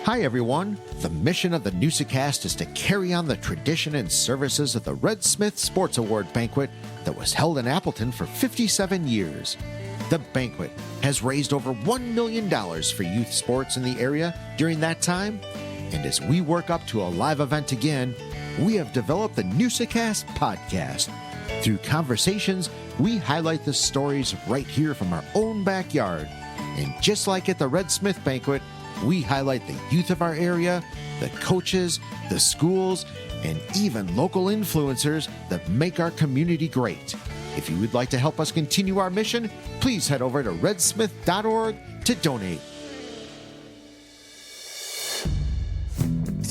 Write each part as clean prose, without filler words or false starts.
Hi, everyone. The mission of the Newsa-Cast is to carry on the tradition and services of the Red Smith Sports Award Banquet that was held in Appleton for 57 years. The banquet has raised over $1 million for youth sports in the area during that time. And as we work up to a live event again, we have developed the Newsa-Cast podcast. Through conversations, we highlight the stories right here from our own backyard. And just like at the Red Smith Banquet, we highlight the youth of our area, the coaches, the schools, and even local influencers that make our community great. If you would like to help us continue our mission, please head over to redsmith.org to donate.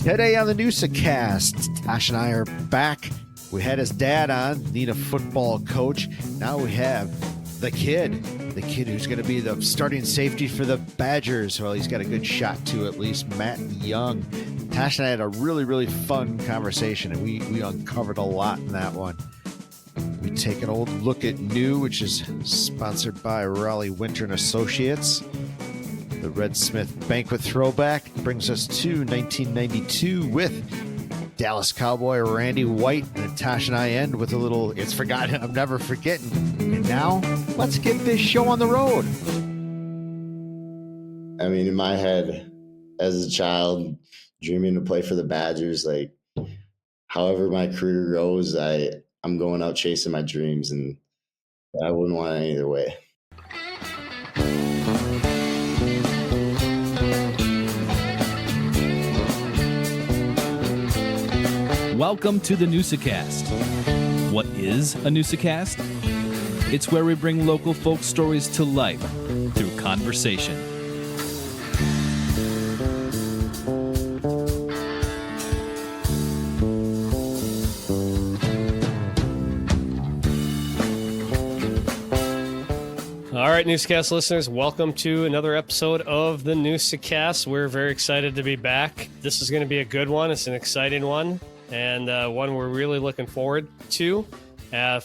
Today on the Newsa-Cast, Tosh and I are back. We had his dad on, need a football coach. Now we have the kid who's going to be the starting safety for the Badgers. Well, he's got a good shot to at least, Matt Jung. Tosh and I had a really, really fun conversation, and we uncovered a lot in that one. We take an old look at New, which is sponsored by Raleigh Winter and Associates. The Red Smith Banquet Throwback brings us to 1992 with Dallas Cowboy Randy White, and Tosh and I end with a little "It's Forgotten, I'm Never Forgetting." And now, let's get this show on the road. I mean, in my head, as a child, dreaming to play for the Badgers, like, however my career goes, I'm going out chasing my dreams, and I wouldn't want it any other way. Welcome to the Newsa-Cast. What is a Newsa-Cast? It's where we bring local folk stories to life through conversation. All right, Newsa-Cast listeners, welcome to another episode of the Newsa-Cast. We're very excited to be back. This is going to be a good one. It's an exciting one, and one we're really looking forward to.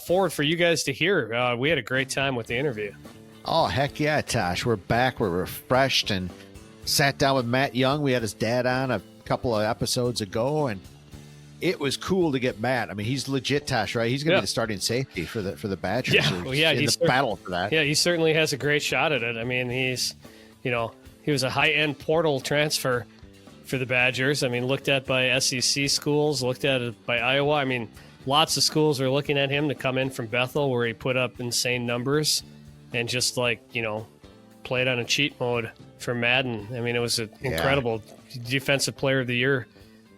Forward for you guys to hear. We had a great time with the interview. Oh, heck yeah, Tosh. We're back. We're refreshed and sat down with Matt Jung. We had his dad on a couple of episodes ago, and it was cool to get Matt. I mean, he's legit, Tosh, right? He's going to be the starting safety for the Badgers. He's in the battle for that. Yeah, he certainly has a great shot at it. I mean, he was a high-end portal transfer for the Badgers. I mean, looked at by SEC schools, looked at it by Iowa. I mean, lots of schools are looking at him to come in from Bethel, where he put up insane numbers and just played on a cheat mode for Madden. I mean, it was an incredible defensive player of the year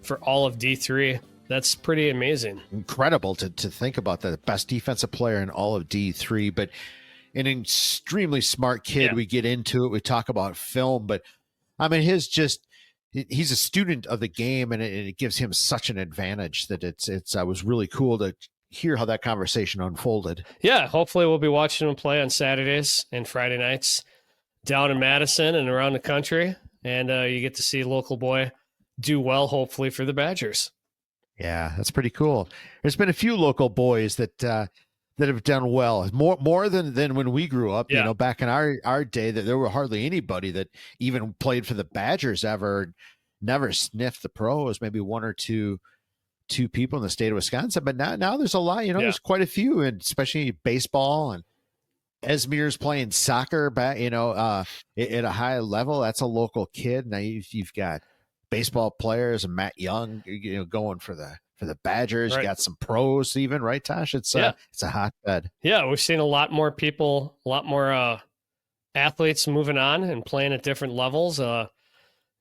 for all of D3. That's pretty amazing. Incredible to think about that. Best defensive player in all of D3, but an extremely smart kid. Yeah. We get into it. We talk about film, but I mean, he's a student of the game, and it gives him such an advantage that it was really cool to hear how that conversation unfolded. Yeah, hopefully we'll be watching him play on Saturdays and Friday nights down in Madison and around the country, and you get to see a local boy do well, hopefully, for the Badgers. Yeah, that's pretty cool. There's been a few local boys that have done well, more than when we grew up. Yeah. Back in our day, that there were hardly anybody that even played for the Badgers ever, never sniffed the pros. Maybe one or two people in the state of Wisconsin, but now there's a lot. There's quite a few, and especially baseball, and Esmir's playing soccer back. At a high level. That's a local kid. Now you've got baseball players and Matt Jung, going for the Badgers. Right. You got some pros even, right, Tosh? It's a hotbed. Yeah, we've seen a lot more people, a lot more athletes moving on and playing at different levels.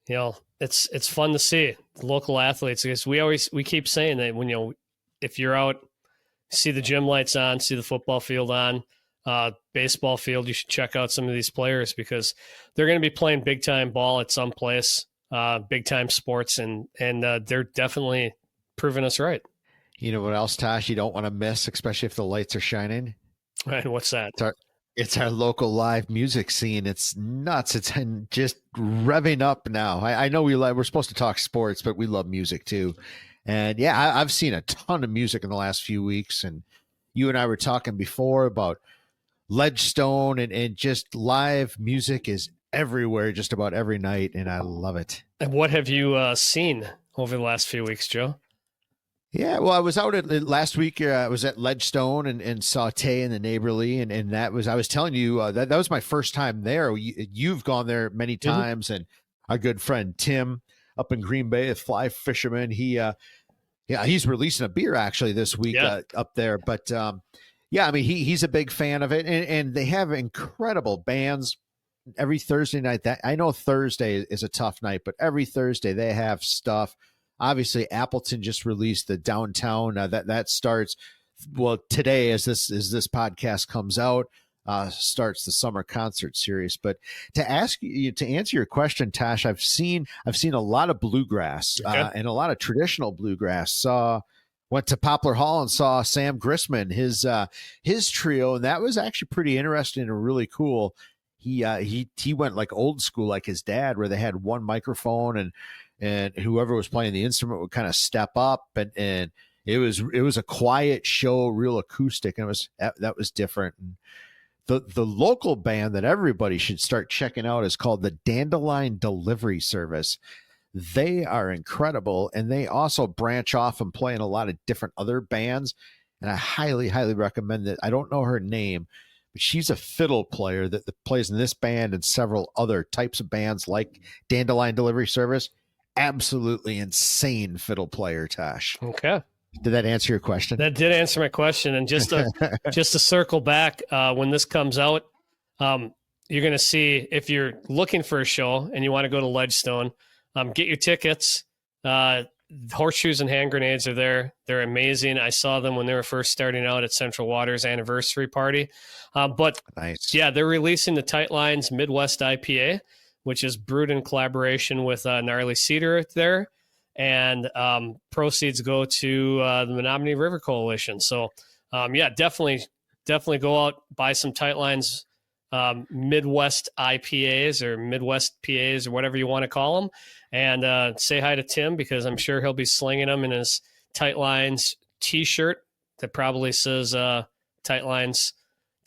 It's fun to see local athletes, because we keep saying that when if you're out, see the gym lights on, see the football field on, baseball field, you should check out some of these players, because they're going to be playing big time ball at some place. Big time sports, and they're definitely proving us right. You know what else, Tosh, you don't want to miss, especially if the lights are shining? Right, what's that? It's our local live music scene. It's nuts. It's just revving up now. I know we're supposed to talk sports, but we love music too. And yeah, I've seen a ton of music in the last few weeks, and you and I were talking before about Ledgestone, and just live music is everywhere, just about every night, and I love it. And what have you seen over the last few weeks, Joe? Yeah, well, I was out last week. I was at Ledgestone and saw Tay in the Neighborly, and that was, I was telling you, that was my first time there. You've gone there many times, and our good friend Tim up in Green Bay, a fly fisherman, he's releasing a beer actually this week up there. But yeah, I mean, he's a big fan of it, and they have incredible bands every Thursday night. That I know Thursday is a tough night, but every Thursday they have stuff. Obviously, Appleton just released the Downtown. That starts today, as this podcast comes out, starts the summer concert series. But to answer your question, Tosh, I've seen a lot of bluegrass and a lot of traditional bluegrass. Went to Poplar Hall and saw Sam Grissman, his trio, and that was actually pretty interesting and really cool. He went like old school, like his dad, where they had one microphone and whoever was playing the instrument would kind of step up, and it was a quiet show, real acoustic, and that was different. And the local band that everybody should start checking out is called the Dandelion Delivery Service. They are incredible, and they also branch off and play in a lot of different other bands, and I highly, highly recommend that. I don't know her name, but she's a fiddle player that plays in this band and several other types of bands like Dandelion Delivery Service. Absolutely insane fiddle player, Tosh. Okay. Did that answer your question? That did answer my question. And just to circle back, when this comes out, you're going to see, if you're looking for a show and you want to go to Ledgestone, get your tickets. Horseshoes and hand grenades are there. They're amazing. I saw them when they were first starting out at Central Water's anniversary party. But nice. Yeah, they're releasing the Tight Lines Midwest IPA, which is brewed in collaboration with Gnarly Cedar there. And proceeds go to the Menominee River Coalition. So, definitely go out, buy some Tight Lines Midwest IPAs or Midwest PAs or whatever you want to call them. And say hi to Tim, because I'm sure he'll be slinging them in his Tight Lines T-shirt that probably says Tight Lines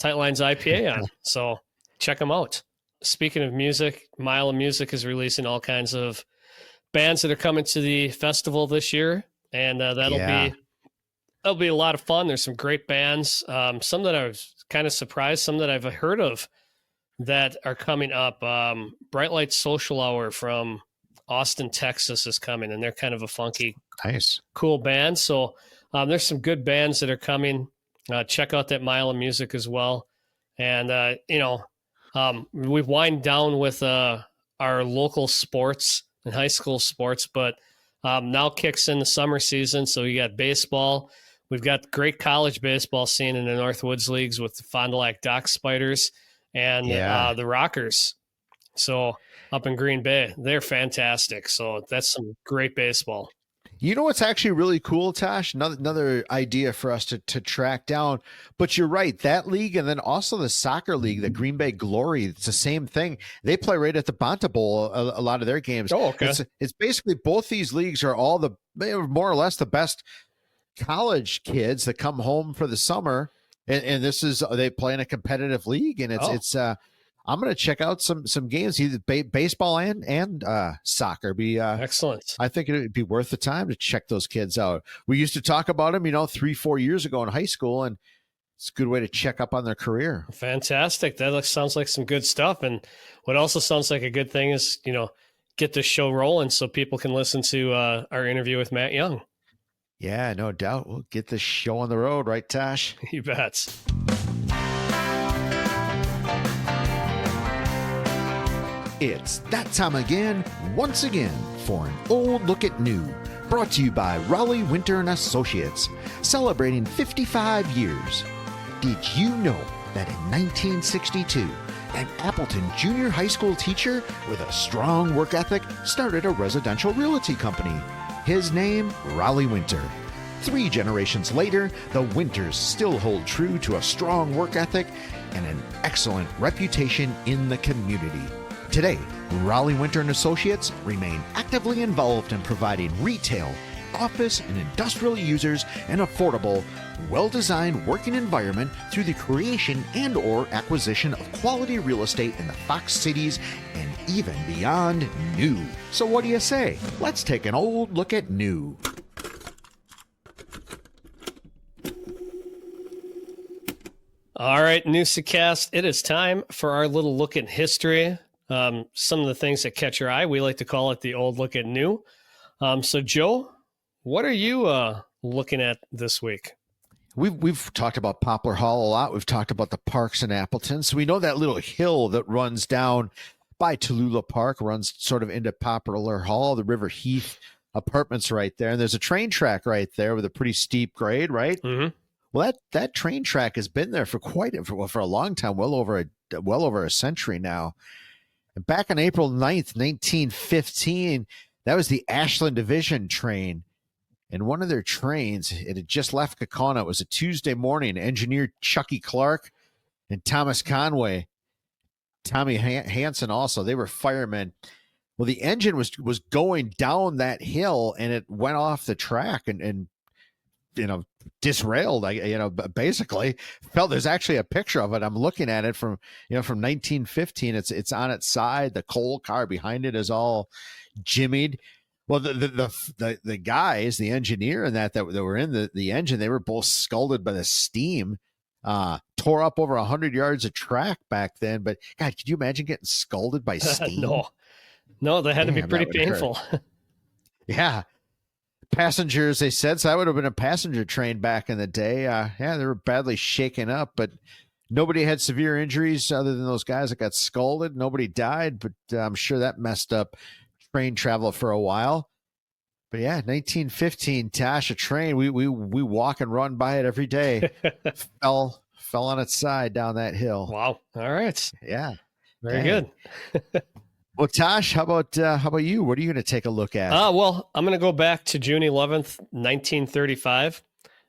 IPA on. So check them out. Speaking of music, Mile of Music is releasing all kinds of bands that are coming to the festival this year, and that'll be a lot of fun. There's some great bands, some that I was kind of surprised, some that I've heard of that are coming up. Bright Light Social Hour from Austin, Texas is coming, and they're kind of a funky, nice, cool band. So there's some good bands that are coming. Check out that Mile of Music as well. And, we've wind down with our local sports and high school sports, but now kicks in the summer season. So you got baseball. We've got great college baseball scene in the Northwoods leagues with the Fond du Lac Dock Spiders and the Rockers. So up in Green Bay, they're fantastic. So that's some great baseball. You know what's actually really cool, Tosh? Another idea for us to track down. But you're right, that league, and then also the soccer league, the Green Bay Glory, it's the same thing. They play right at the Bonta Bowl, a lot of their games. Oh, okay. It's basically both these leagues are more or less the best college kids that come home for the summer. And they play in a competitive league, and it's I'm going to check out some games, either baseball and soccer. Excellent. I think it would be worth the time to check those kids out. We used to talk about them, 3-4 years ago in high school, and it's a good way to check up on their career. Fantastic. That sounds like some good stuff. And what also sounds like a good thing is, get this show rolling so people can listen to our interview with Matt Jung. Yeah, no doubt. We'll get this show on the road, right, Tosh? You bet. It's that time again, once again, for an old look at new, brought to you by Raleigh Winter and Associates, celebrating 55 years. Did you know that in 1962, an Appleton junior high school teacher with a strong work ethic started a residential realty company? His name, Raleigh Winter. 3 generations later, the Winters still hold true to a strong work ethic and an excellent reputation in the community. Today, Raleigh Winter and Associates remain actively involved in providing retail, office and industrial users an affordable, well-designed working environment through the creation and or acquisition of quality real estate in the Fox cities and even beyond new. So what do you say? Let's take an old look at new. All right, Newsa-Cast, it is time for our little look at history. Some of the things that catch your eye, we like to call it the old look at new. So, Joe, what are you looking at this week? We've talked about Poplar Hall a lot. We've talked about the parks in Appleton. So we know that little hill that runs down by Tallulah Park runs sort of into Poplar Hall, the River Heath apartments right there. And there's a train track right there with a pretty steep grade, right? Mm-hmm. Well, that train track has been there for for a long time, well over a century now. And back on April 9th, 1915, that was the Ashland Division train. And one of their trains, it had just left Kaukauna. It was a Tuesday morning. Engineer Chucky Clark and Thomas Conway, Tommy Hansen also, they were firemen. Well, the engine was going down that hill, and it went off the track and disrailed. Basically felt. There's actually a picture of it. I'm looking at it from 1915. It's on its side. The coal car behind it is all jimmied. Well, the guys, the engineer and that were in the engine, they were both scalded by the steam. Tore up over 100 yards of track back then. But God, could you imagine getting scalded by steam? No, that had to be pretty painful. Yeah. Passengers, they said, so that would have been a passenger train back in the day. They were badly shaken up, but nobody had severe injuries other than those guys that got scalded. Nobody died, but I'm sure that messed up train travel for a while. But yeah, 1915, Tosh, a train. We walk and run by it every day. fell on its side down that hill. Wow. All right. Yeah. Very good. Well, Tosh, how about you? What are you going to take a look at? Well, I'm going to go back to June 11th, 1935.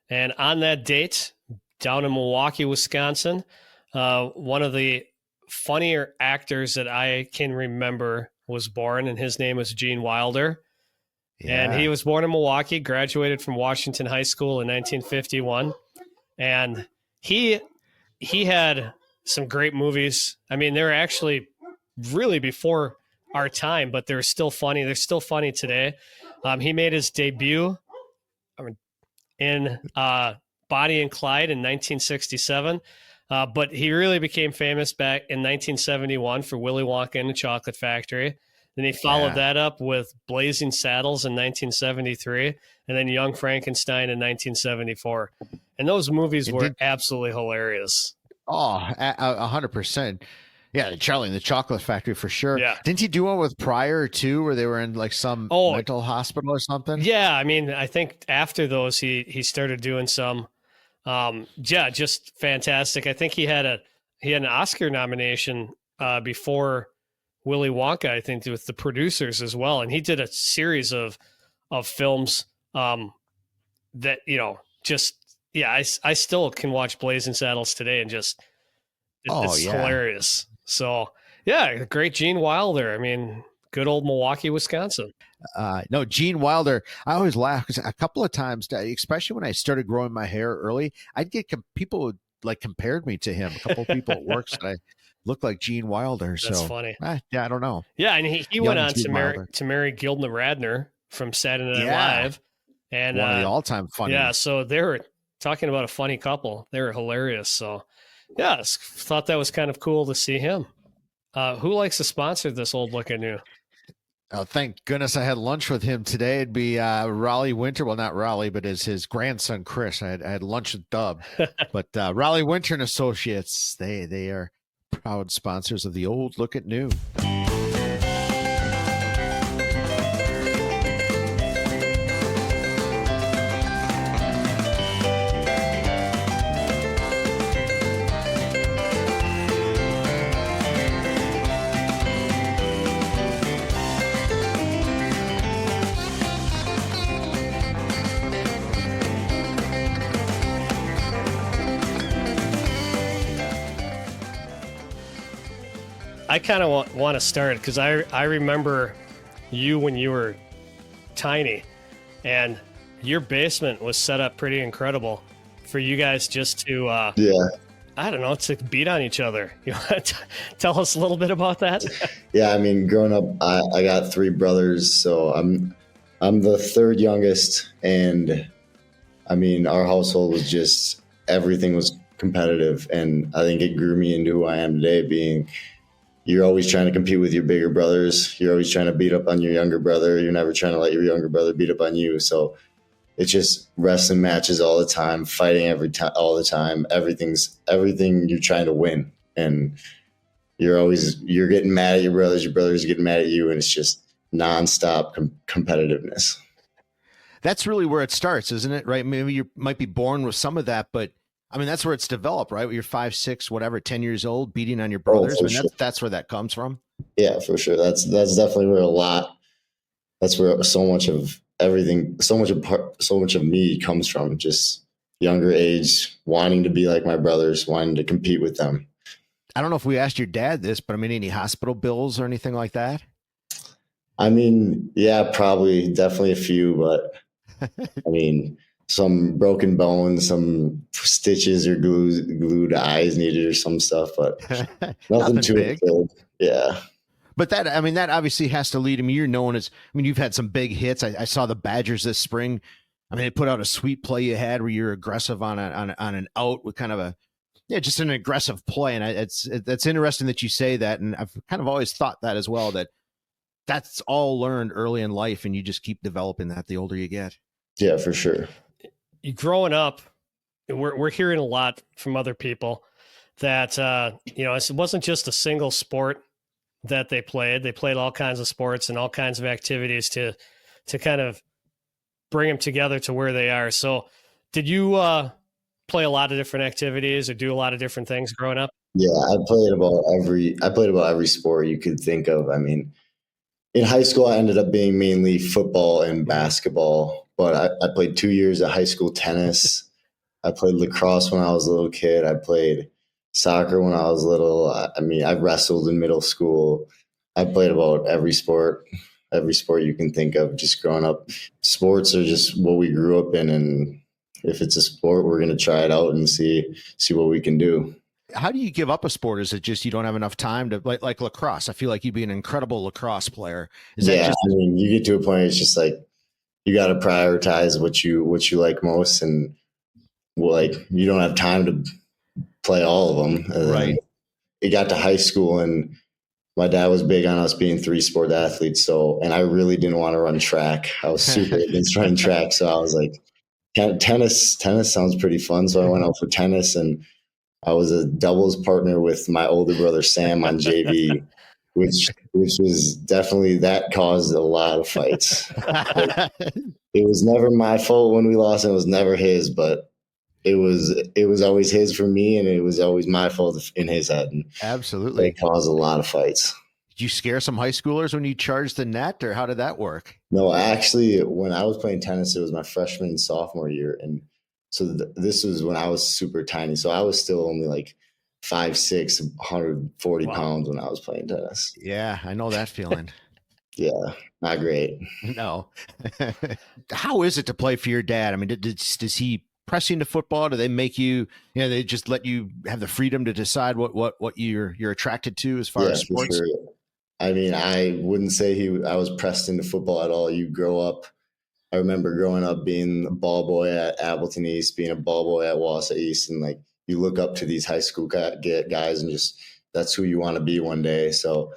And on that date, down in Milwaukee, Wisconsin, one of the funnier actors that I can remember was born, and his name was Gene Wilder. Yeah. And he was born in Milwaukee, graduated from Washington High School in 1951. And he had some great movies. I mean, they're actually really before our time, but they're still funny. They're still funny today. He made his debut in Bonnie and Clyde in 1967. But he really became famous back in 1971 for Willy Wonka and the Chocolate Factory. Then he followed that up with Blazing Saddles in 1973, and then Young Frankenstein in 1974. And those movies were absolutely hilarious. Oh, 100%. Yeah, Charlie and the Chocolate Factory for sure. Yeah. Didn't he do one with Pryor too, where they were in like some mental hospital or something? Yeah, I mean, I think after those he started doing some. Just fantastic. I think he had an Oscar nomination before Willy Wonka, I think, with the producers as well. And he did a series of films that, I still can watch Blazing Saddles today and just, it's hilarious. So, yeah, great Gene Wilder. I mean, good old Milwaukee, Wisconsin. No, Gene Wilder. I always laugh because a couple of times, especially when I started growing my hair early, I'd get people would compared me to him. A couple of people at work said I looked like Gene Wilder. That's funny. I don't know. Yeah, and he went on to marry Gilda Radner from Saturday Night Live, and one of the all-time funny. Yeah, so they were talking about a funny couple. They were hilarious. So, yeah, thought that was kind of cool to see him. Who likes to sponsor this old look at new? Oh, thank goodness I had lunch with him today. It'd be Raleigh Winter. Well, not Raleigh, but his grandson, Chris. I had lunch with Dub. But Raleigh Winter and Associates, they are proud sponsors of the old look at new. I kind of want to start because I remember you when you were tiny, and Your basement was set up pretty incredible for you guys just to, Yeah. I don't know, to beat on each other. You want to tell us a little bit about that? Yeah, I mean, growing up, I got three brothers, so I'm the third youngest, and I mean, our household was just everything was competitive, and I think it grew me into who I am today. Being you're always trying to compete with your bigger brothers, you're always trying to beat up on your younger brother. You're never trying to let your younger brother beat up on you. So it's just wrestling matches all the time, fighting all the time. Everything you're trying to win, and you're getting mad at your brothers getting mad at you, and it's just nonstop competitiveness. That's really where it starts, isn't it? Right? Maybe you might be born with some of that, but I mean, that's where it's developed, right? When you're 5, 6, whatever, 10 years old, beating on your brothers. I mean, Sure. that's where that comes from. Yeah, for sure. That's definitely where that's where so much of everything, so much of me comes from. Just younger age, wanting to be like my brothers, wanting to compete with them. I don't know if we asked your dad this, but I mean, any hospital bills or anything like that? I mean, yeah, probably, definitely a few, but I mean, some broken bones, some stitches or glued eyes needed or some stuff, but nothing too big. big. Yeah. But that obviously has to lead. I mean, you're known as, I mean, you've had some big hits. I saw the Badgers this spring. I mean, they put out a sweet play you had where you're aggressive on an out with kind of just an aggressive play. And it's interesting that you say that. And I've kind of always thought that as well, that's all learned early in life, and you just keep developing that the older you get. Yeah, for sure. Growing up, we're hearing a lot from other people that, it wasn't just a single sport that they played. They played all kinds of sports and all kinds of activities to kind of bring them together to where they are. So did you play a lot of different activities or do a lot of different things growing up? Yeah, I played about every sport you could think of. I mean, in high school, I ended up being mainly football and basketball, but I played 2 years of high school tennis. I played lacrosse when I was a little kid. I played soccer when I was little. I mean, I wrestled in middle school. I played about every sport you can think of just growing up. Sports are just what we grew up in, and if it's a sport, we're going to try it out and see what we can do. How do you give up a sport? Is it just you don't have enough time to like lacrosse? I feel like you'd be an incredible lacrosse player. I mean, you get to a point, it's just like you got to prioritize what you like most, and like you don't have time to play all of them. And right. It got to high school, and my dad was big on us being 3-sport athletes. So, and I really didn't want to run track. I was super against running track. So I was like, tennis sounds pretty fun. So I went out for tennis, and I was a doubles partner with my older brother, Sam, on JV, which was definitely, that caused a lot of fights. It was never my fault when we lost, and it was never his, but it was always his for me, and it was always my fault in his head. And absolutely. It caused a lot of fights. Did you scare some high schoolers when you charged the net, or how did that work? No, actually, when I was playing tennis, it was my freshman and sophomore year. And so this was when I was super tiny. So I was still only like 5'6", 140 pounds when I was playing tennis. Yeah, I know that feeling. Yeah, not great. No. How is it to play for your dad? I mean, does he press you into football? Do they make you, they just let you have the freedom to decide what you're attracted to as far as sports? For sure. I mean, I wouldn't say I was pressed into football at all. You grow up. I remember growing up being a ball boy at Appleton East, being a ball boy at Wausau East, and like you look up to these high school guys, and just that's who you want to be one day. So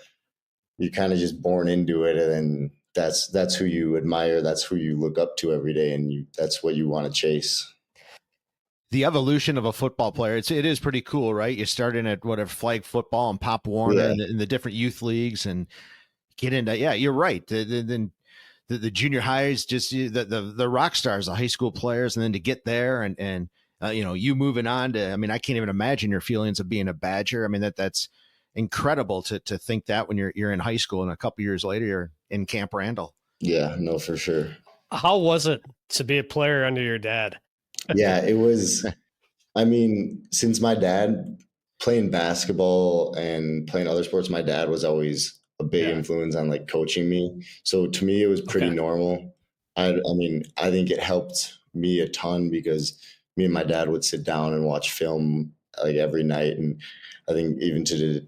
you're kind of just born into it, and that's who you admire. That's who you look up to every day, and that's what you want to chase. The evolution of a football player, it is pretty cool, right? You start in at whatever flag football and Pop Warner in the different youth leagues, and get into, you're right. Then the junior highs, just the rock stars, the high school players, and then to get there and you moving on to, I mean, I can't even imagine your feelings of being a Badger. I mean, that's incredible to think that when you're in high school, and a couple years later you're in Camp Randall. Yeah, no, for sure. How was it to be a player under your dad? Yeah, it was. I mean, since my dad playing basketball and playing other sports, my dad was always a big influence on like coaching me. So to me, it was pretty normal. I mean, I think it helped me a ton because me and my dad would sit down and watch film like every night, and I think even to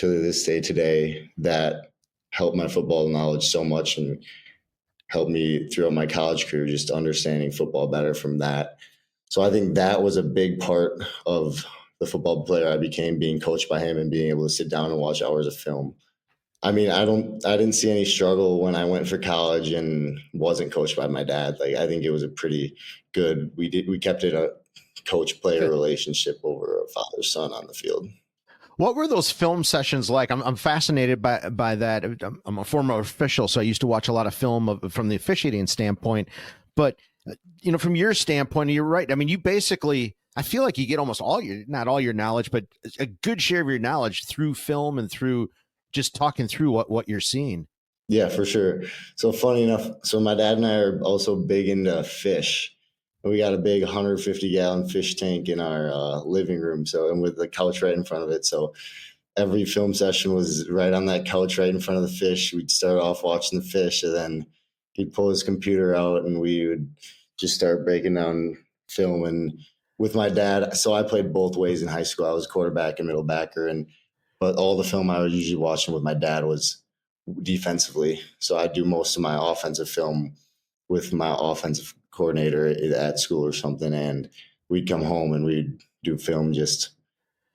this day today, that helped my football knowledge so much and helped me throughout my college career, just understanding football better from that. So I think that was a big part of the football player I became, being coached by him and being able to sit down and watch hours of film. I mean, I didn't see any struggle when I went for college and wasn't coached by my dad. Like, I think it was a pretty good, we kept it a coach player relationship over a father son on the field. What were those film sessions like? I'm fascinated by that. I'm a former official, so I used to watch a lot of film from the officiating standpoint. But from your standpoint, you're right. I mean, you basically, I feel like you get almost not all your knowledge, but a good share of your knowledge through film and through just talking through what you're seeing. Yeah, for sure. So funny enough, so my dad and I are also big into fish. We got a big 150-gallon fish tank in our living room. So, and with the couch right in front of it. So every film session was right on that couch right in front of the fish. We'd start off watching the fish, and then he'd pull his computer out and we would just start breaking down film. And with my dad, so I played both ways in high school. I was quarterback and middle backer, but all the film I was usually watching with my dad was defensively. So I do most of my offensive film with my offensive coordinator at school or something, and we'd come home and we'd do film just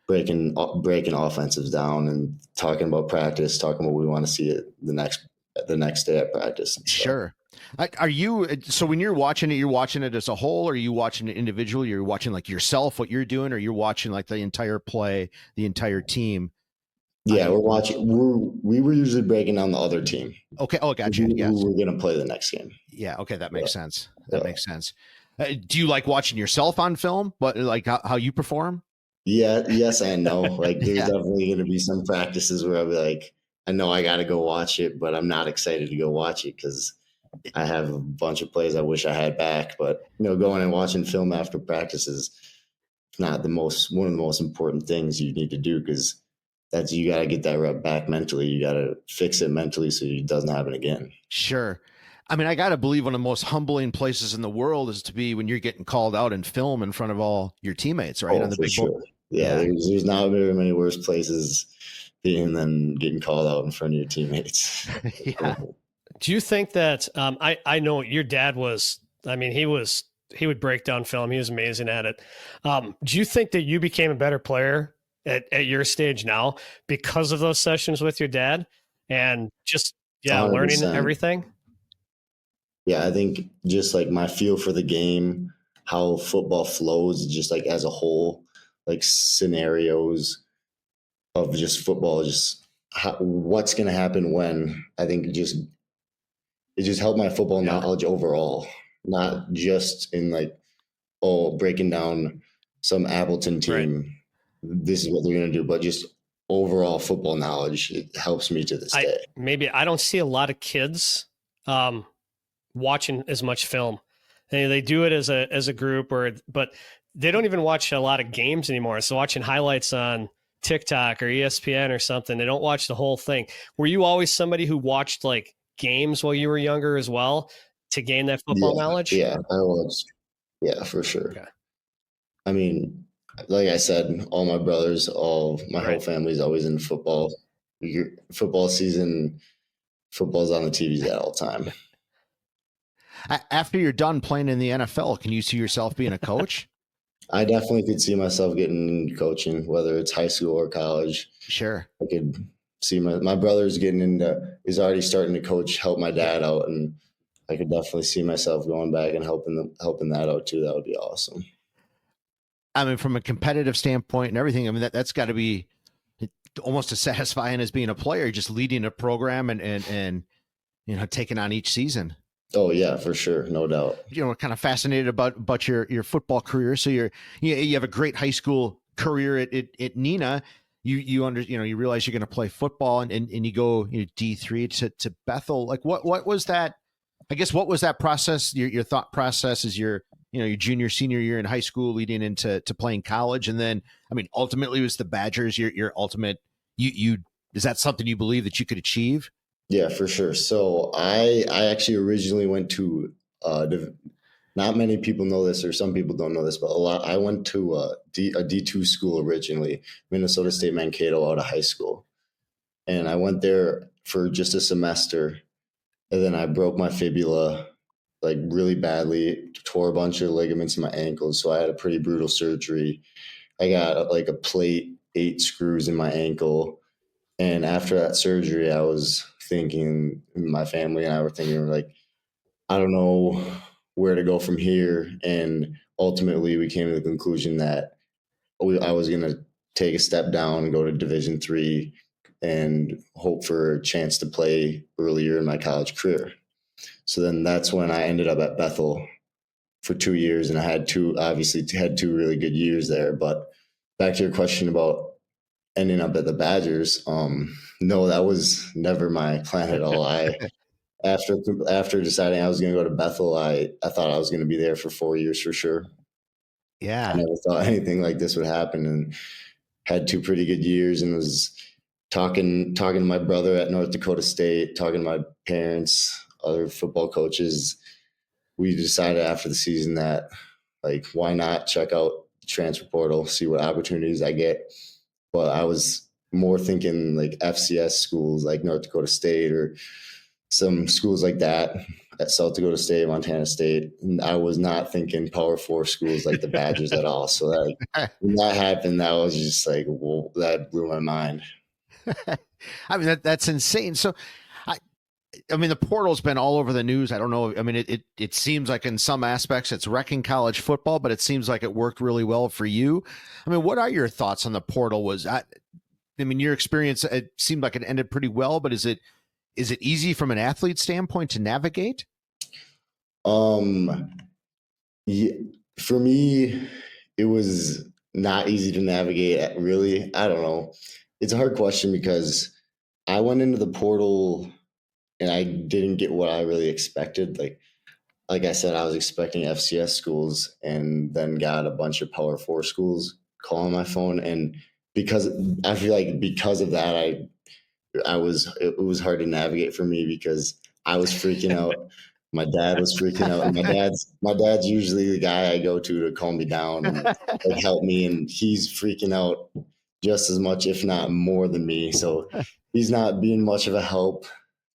breaking offensives down and talking about practice, talking about what we want to see it the next day at practice. Sure. Are you, so when you're watching it as a whole, or are you watching it individually? You're watching like yourself, what you're doing, or you're watching like the entire play, the entire team? Yeah, we were usually breaking down the other team. Okay. Oh, gotcha. Yes. Who we're going to play the next game. Yeah. Okay. That makes sense. That makes sense. Do you like watching yourself on film, but like how you perform? Yeah. Yes and no. Like there's definitely going to be some practices where I'll be like, I know I got to go watch it, but I'm not excited to go watch it because I have a bunch of plays I wish I had back. But going and watching film after practice is not one of the most important things you need to do, because you got to get that rep back mentally. You got to fix it mentally so it doesn't happen again. Sure. I mean, I got to believe one of the most humbling places in the world is to be when you're getting called out in film in front of all your teammates, right? Oh, on the big board. Yeah. There's not very many worse places than getting called out in front of your teammates. Yeah. Do you think that, I know your dad was, I mean, he would break down film. He was amazing at it. Do you think that you became a better player at your stage now because of those sessions with your dad and just 100%. Learning everything? Yeah, I think just like my feel for the game, how football flows, just like as a whole, like scenarios of just football, just what's going to happen when. I think it just helped my football knowledge overall, not just in like, breaking down some Appleton team. Right. This is what they're going to do, but just overall football knowledge. It helps me to this day. I don't see a lot of kids watching as much film. They do it as a group, but they don't even watch a lot of games anymore. So watching highlights on TikTok or ESPN or something, they don't watch the whole thing. Were you always somebody who watched like games while you were younger as well to gain that football knowledge? Yeah, I was. Yeah, for sure. Okay. I mean, like I said, all my brothers, my whole family's always in football. Football season, football's on the TVs at all time. After you're done playing in the NFL, can you see yourself being a coach? I definitely could see myself getting into coaching, whether it's high school or college. Sure. I could see my brother's is already starting to coach, help my dad out, and I could definitely see myself going back and helping that out too. That would be awesome. I mean, from a competitive standpoint and everything, I mean, that's got to be almost as satisfying as being a player, just leading a program and taking on each season. Oh yeah, for sure. No doubt. Kind of fascinated about your football career. So you have a great high school career at Neenah. You realize you're going to play football and you go D3 to Bethel. Like what was that? I guess what was that process? Your thought process is your junior, senior year in high school leading into playing college. And then, I mean, ultimately it was the Badgers, your ultimate, is that something you believe that you could achieve? Yeah, for sure. So I actually originally went to not many people know this, or some people don't know this, but a lot. I went to a D2 school originally, Minnesota State Mankato, out of high school, and I went there for just a semester, and then I broke my fibula like really badly, tore a bunch of ligaments in my ankles, so I had a pretty brutal surgery. I got like a plate, 8 screws in my ankle, and after that surgery, I was thinking, my family and I were thinking, like, I don't know where to go from here. And ultimately, we came to the conclusion that I was going to take a step down and go to Division III and hope for a chance to play earlier in my college career. So then that's when I ended up at Bethel for 2 years, and I had obviously had 2 really good years there. But back to your question about ending up at the Badgers, no, that was never my plan at all. After deciding I was going to go to Bethel, I thought I was going to be there for 4 years for sure. Yeah. I never thought anything like this would happen, and had 2 pretty good years, and was talking to my brother at North Dakota State, talking to my parents, other football coaches. We decided after the season that, like, why not check out the transfer portal, see what opportunities I get. But I was more thinking like FCS schools like North Dakota State or some schools like that at South Dakota State, Montana State. And I was not thinking Power 4 schools like the Badgers at all. So when that happened, that was just like, well, that blew my mind. I mean, that's insane. So, I mean, the portal's been all over the news. I don't know. I mean, it seems like in some aspects it's wrecking college football, but it seems like it worked really well for you. I mean, what are your thoughts on the portal? I mean, your experience, it seemed like it ended pretty well, but is it easy from an athlete standpoint to navigate? Yeah, for me, it was not easy to navigate, really. I don't know. It's a hard question because I went into the portal and I didn't get what I really expected. Like I said, I was expecting FCS schools, and then got a bunch of Power 4 schools calling my phone. And because I feel like because of that, it was hard to navigate for me because I was freaking out. My dad was freaking out. And my dad's usually the guy I go to calm me down and like help me, and he's freaking out just as much, if not more, than me. So he's not being much of a help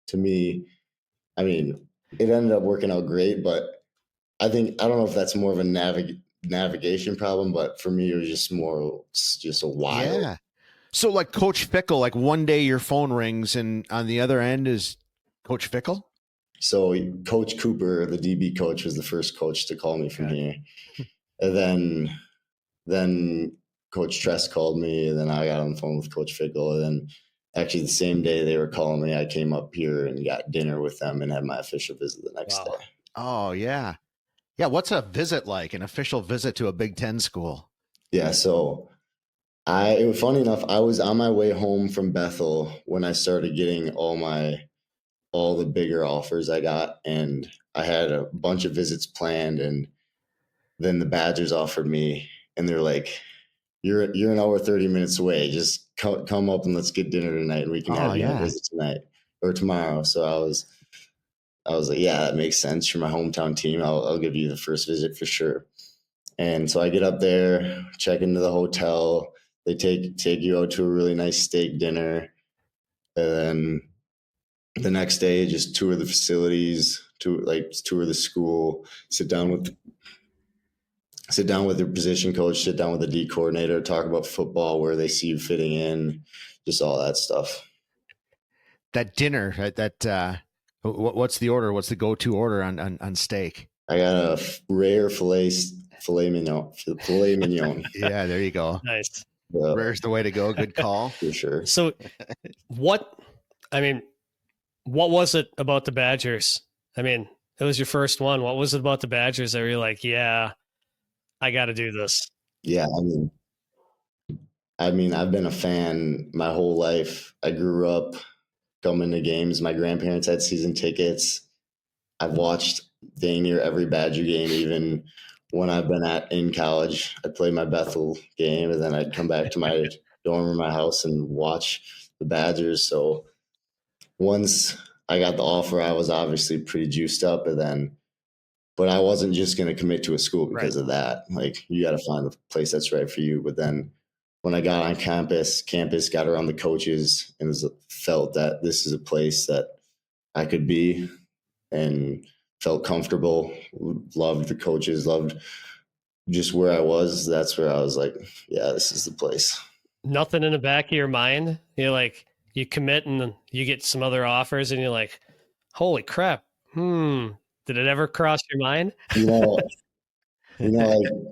to me. I mean, it ended up working out great, but I don't know if that's more of a navigation problem, but for me, it was just a wild. Yeah. So like Coach Fickle, like one day your phone rings and on the other end is Coach Fickle? So Coach Cooper, the DB coach, was the first coach to call me from here. And then Coach Tress called me, and then I got on the phone with Coach Fickle. And then actually the same day they were calling me, I came up here and got dinner with them and had my official visit the next day. Oh, yeah. Yeah, what's a visit like, an official visit to a Big Ten school? Yeah, so funny enough, I was on my way home from Bethel when I started getting all the bigger offers I got, and I had a bunch of visits planned, and then the Badgers offered me, and they're like, you're an hour 30 minutes away, just come up and let's get dinner tonight, and we can have you on a visit tonight or tomorrow. So I was like, yeah, that makes sense. For my hometown team, I'll give you the first visit for sure. And so I get up there, check into the hotel, they take you out to a really nice steak dinner, and then the next day just tour the facilities, tour the school, sit down with their position coach, sit down with the D coordinator, talk about football, where they see you fitting in, just all that stuff. That dinner, what's the order? What's the go-to order on steak? I got a rare filet mignon. Yeah, there you go. Nice. Rare's the way to go. Good call. For sure. So what was it about the Badgers? I mean, it was your first one. What was it about the Badgers that you're like, yeah, I got to do this? Yeah, I mean, I've been a fan my whole life. I grew up coming to games. My grandparents had season tickets. I've watched dang near every Badger game, even when I've been in college. I'd play my Bethel game, and then I'd come back to my dorm or my house and watch the Badgers. So once I got the offer, I was obviously pretty juiced up, but I wasn't just going to commit to a school because of that. Like, you got to find a place that's right for you. But then when I got on campus, got around the coaches, and felt that this is a place that I could be, and felt comfortable, loved the coaches, loved just where I was. That's where I was like, yeah, this is the place. Nothing in the back of your mind. You're like, you commit and you get some other offers and you're like, holy crap. Did it ever cross your mind? Like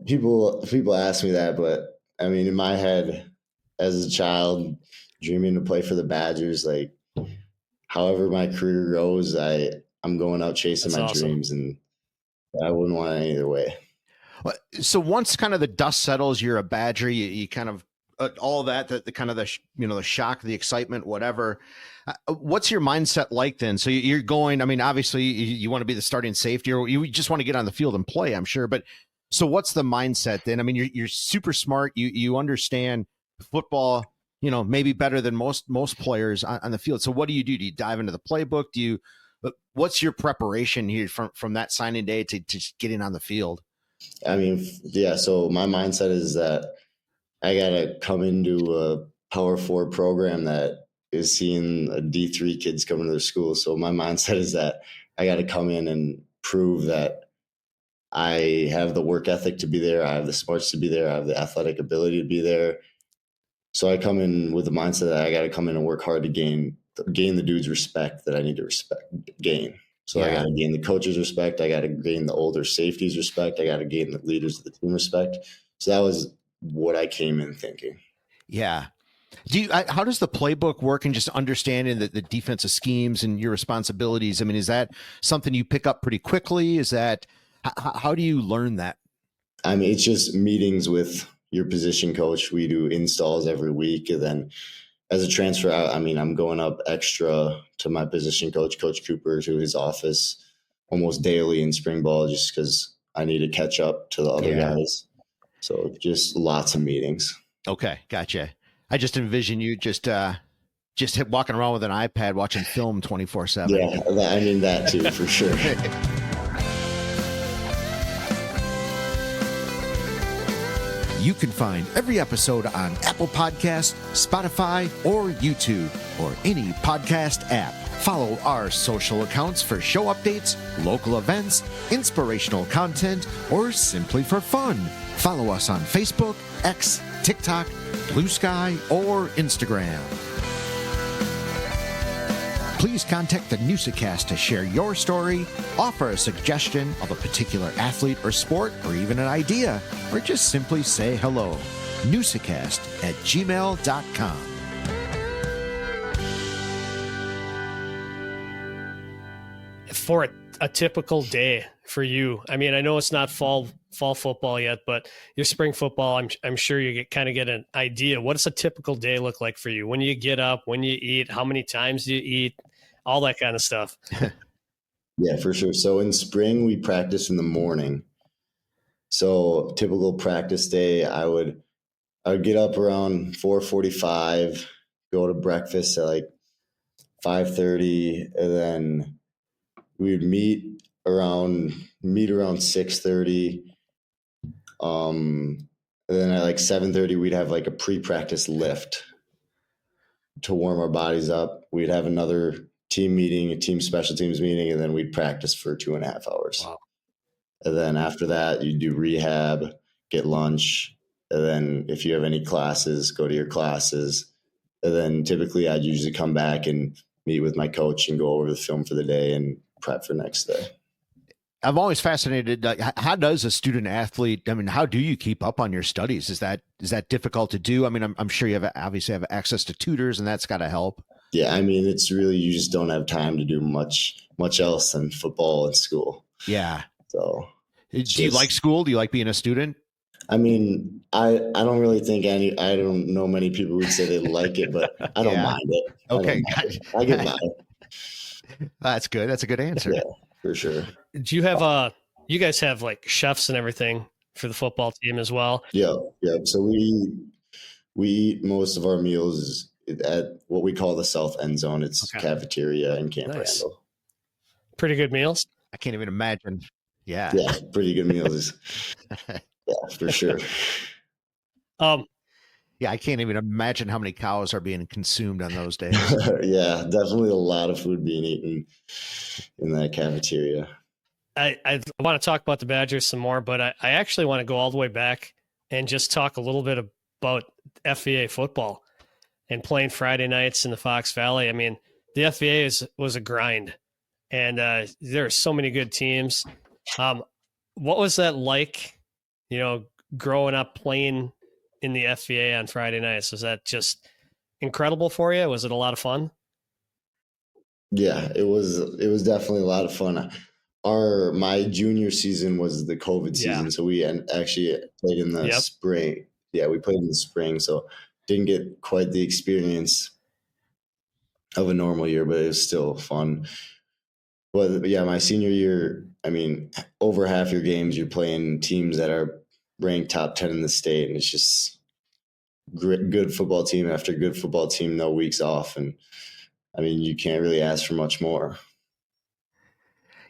people ask me that, but I mean, in my head as a child, dreaming to play for the Badgers, like, however my career goes, I'm going out chasing my dreams, and I wouldn't want it any other way. So once kind of the dust settles, you're a Badger, you kind of all that, the kind of the shock, the excitement, whatever. What's your mindset like then? So you're going, I mean, obviously you want to be the starting safety, or you just want to get on the field and play, I'm sure. But so what's the mindset then? I mean, you're super smart. You understand football, maybe better than most players on the field. So what do? Do you dive into the playbook? What's your preparation here from that signing day to getting on the field? I mean, yeah. So my mindset is that I got to come into a Power 4 program that is seeing a D3 kids coming to their school. So my mindset is that I got to come in and prove that I have the work ethic to be there. I have the smarts to be there. I have the athletic ability to be there. So I come in with the mindset that I got to come in and work hard to gain the dude's respect that I need to gain. So I got to gain the coach's respect. I got to gain the older safety's respect. I got to gain the leaders of the team respect. So that was what I came in thinking. Yeah. How does the playbook work, and just understanding the defensive schemes and your responsibilities? I mean, is that something you pick up pretty quickly? How do you learn that? I mean, it's just meetings with your position coach. We do installs every week. And then as a transfer out, I mean, I'm going up extra to my position coach, Coach Cooper, to his office almost daily in spring ball, just because I need to catch up to the other guys. So just lots of meetings. Okay. Gotcha. I just envision you just walking around with an iPad watching film 24/7. Yeah. I mean, that too, for sure. You can find every episode on Apple Podcasts, Spotify, or YouTube, or any podcast app. Follow our social accounts for show updates, local events, inspirational content, or simply for fun. Follow us on Facebook, X, TikTok, Blue Sky, or Instagram. Please contact the Newsa-Cast to share your story, offer a suggestion of a particular athlete or sport, or even an idea, or just simply say hello. Newsa-Cast@gmail.com. For a typical day for you, I mean, I know it's not fall football yet, but your spring football, I'm sure you get an idea. What does a typical day look like for you? When you get up, when you eat, how many times do you eat, all that kind of stuff? Yeah, for sure. So in spring, we practice in the morning. So typical practice day, I would get up around 4:45, go to breakfast at like 5:30, and then we would meet around 6:30. And then at like 7:30, we'd have like a pre-practice lift to warm our bodies up. We'd have another team meeting, a team special teams meeting, and then we'd practice for 2.5 hours. Wow. And then after that, you do rehab, get lunch, and then if you have any classes, go to your classes. And then typically I'd usually come back and meet with my coach and go over the film for the day and prep for next day. I'm always fascinated. How does a student athlete, I mean, how do you keep up on your studies? Is that difficult to do? I mean, I'm sure you obviously have access to tutors, and that's got to help. Yeah. I mean, it's really, you just don't have time to do much else than football and school. Yeah. So do you like school? Do you like being a student? I mean, I don't really think I don't know many people who would say they like it, but I don't mind it. Okay. I get by. That's good. That's a good answer. Yeah, for sure. Do you have you guys have like chefs and everything for the football team as well? Yeah. So we eat most of our meals at what we call the south end zone. It's Okay. cafeteria and Camp Nice. Randall. Pretty good meals. I can't even imagine. Yeah. Yeah, pretty good meals. Yeah, for sure. Yeah, I can't even imagine how many cows are being consumed on those days. Yeah, definitely a lot of food being eaten in that cafeteria. I want to talk about the Badgers some more, but I actually want to go all the way back and just talk a little bit about FVA football and playing Friday nights in the Fox Valley. I mean, the FVA was a grind, and there are so many good teams. What was that like, growing up playing in the FVA on Friday nights? Was that just incredible for you? Was it a lot of fun? Yeah, it was definitely a lot of fun. My junior season was the COVID season, so we actually played in the spring. Yeah, we played in the spring, so didn't get quite the experience of a normal year, but it was still fun. But yeah, my senior year, I mean, over half your games you're playing teams that are ranked top 10 in the state, and it's just good football team after good football team, no weeks off, and I mean, you can't really ask for much more.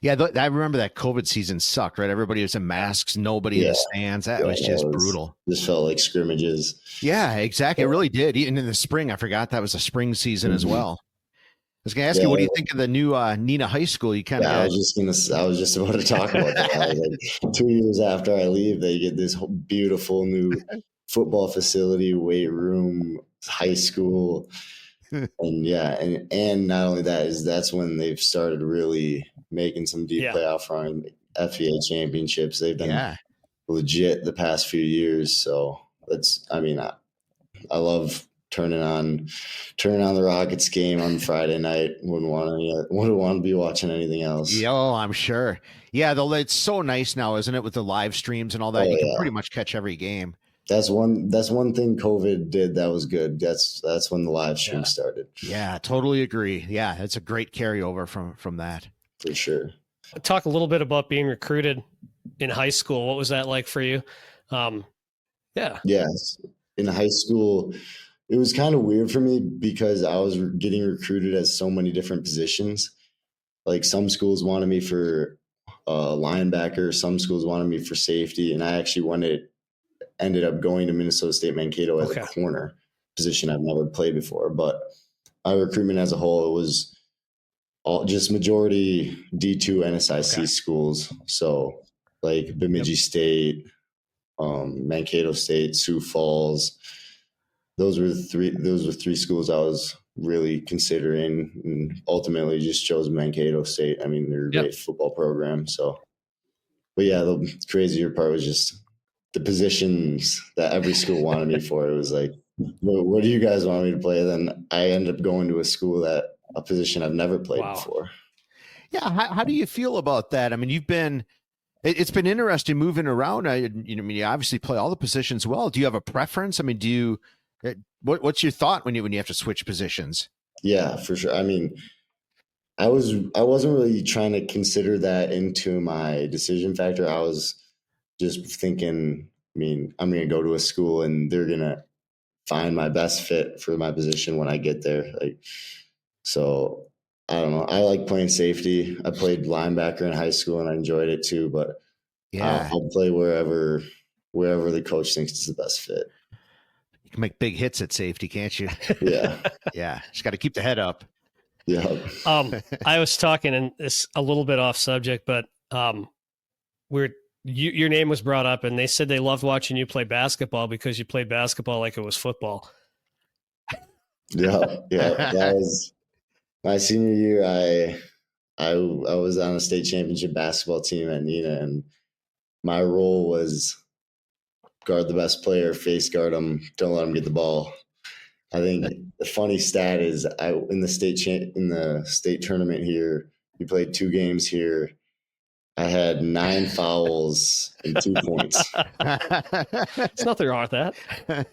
Yeah, I remember that COVID season sucked, right? Everybody was in masks, nobody in the stands. That was just brutal. Just felt like scrimmages. Yeah, exactly. It really did. Even in the spring, I forgot that was a spring season as well. I was going to ask you, what do you think of the new Neenah High School? I was just about to talk about that. Like 2 years after I leave, they get this beautiful new football facility, weight room, high school. And not only that's when they've started really making some deep playoff run, FVA championships. They've been legit the past few years. So I love turning on the Rockets game on Friday night. Wouldn't want to be watching anything else. Yeah, I'm sure. Yeah, though it's so nice now, isn't it, with the live streams and all that? You can pretty much catch every game. That's one thing COVID did that was good. That's when the live stream started. Yeah, totally agree. Yeah, it's a great carryover from that. For sure. Talk a little bit about being recruited in high school. What was that like for you? Yes. In high school, it was kind of weird for me because I was getting recruited as so many different positions. Like some schools wanted me for linebacker, some schools wanted me for safety, and I actually ended up going to Minnesota State Mankato as a corner position I've never played before. But our recruitment as a whole, it was all just majority D2 NSIC schools. So like Bemidji State, Mankato State, Sioux Falls. Those were three schools I was really considering, and ultimately just chose Mankato State. I mean, they're a great football program. So, but yeah, the crazier part was just the positions that every school wanted me for. It was like, what do you guys want me to play? Then I ended up going to a position I've never played before. Yeah. How do you feel about that? I mean, it's been interesting moving around. You obviously play all the positions well. Do you have a preference? I mean, what's your thought when you have to switch positions? Yeah, for sure. I mean, I wasn't really trying to consider that into my decision factor. I was just thinking, I mean, I'm going to go to a school and they're going to find my best fit for my position when I get there. So I don't know. I like playing safety. I played linebacker in high school and I enjoyed it too, but I'll play wherever the coach thinks is the best fit. You can make big hits at safety, can't you? Yeah. Yeah. Just got to keep the head up. Yeah. I was talking, and it's a little bit off subject, but your name was brought up, and they said they loved watching you play basketball because you played basketball like it was football. Yeah. That was my senior year. I was on a state championship basketball team at Neenah, and my role was guard the best player, face guard him, don't let him get the ball. I think the funny stat is in the state tournament here, we played 2 games here. I had 9 fouls and 2 points. There's nothing wrong with that.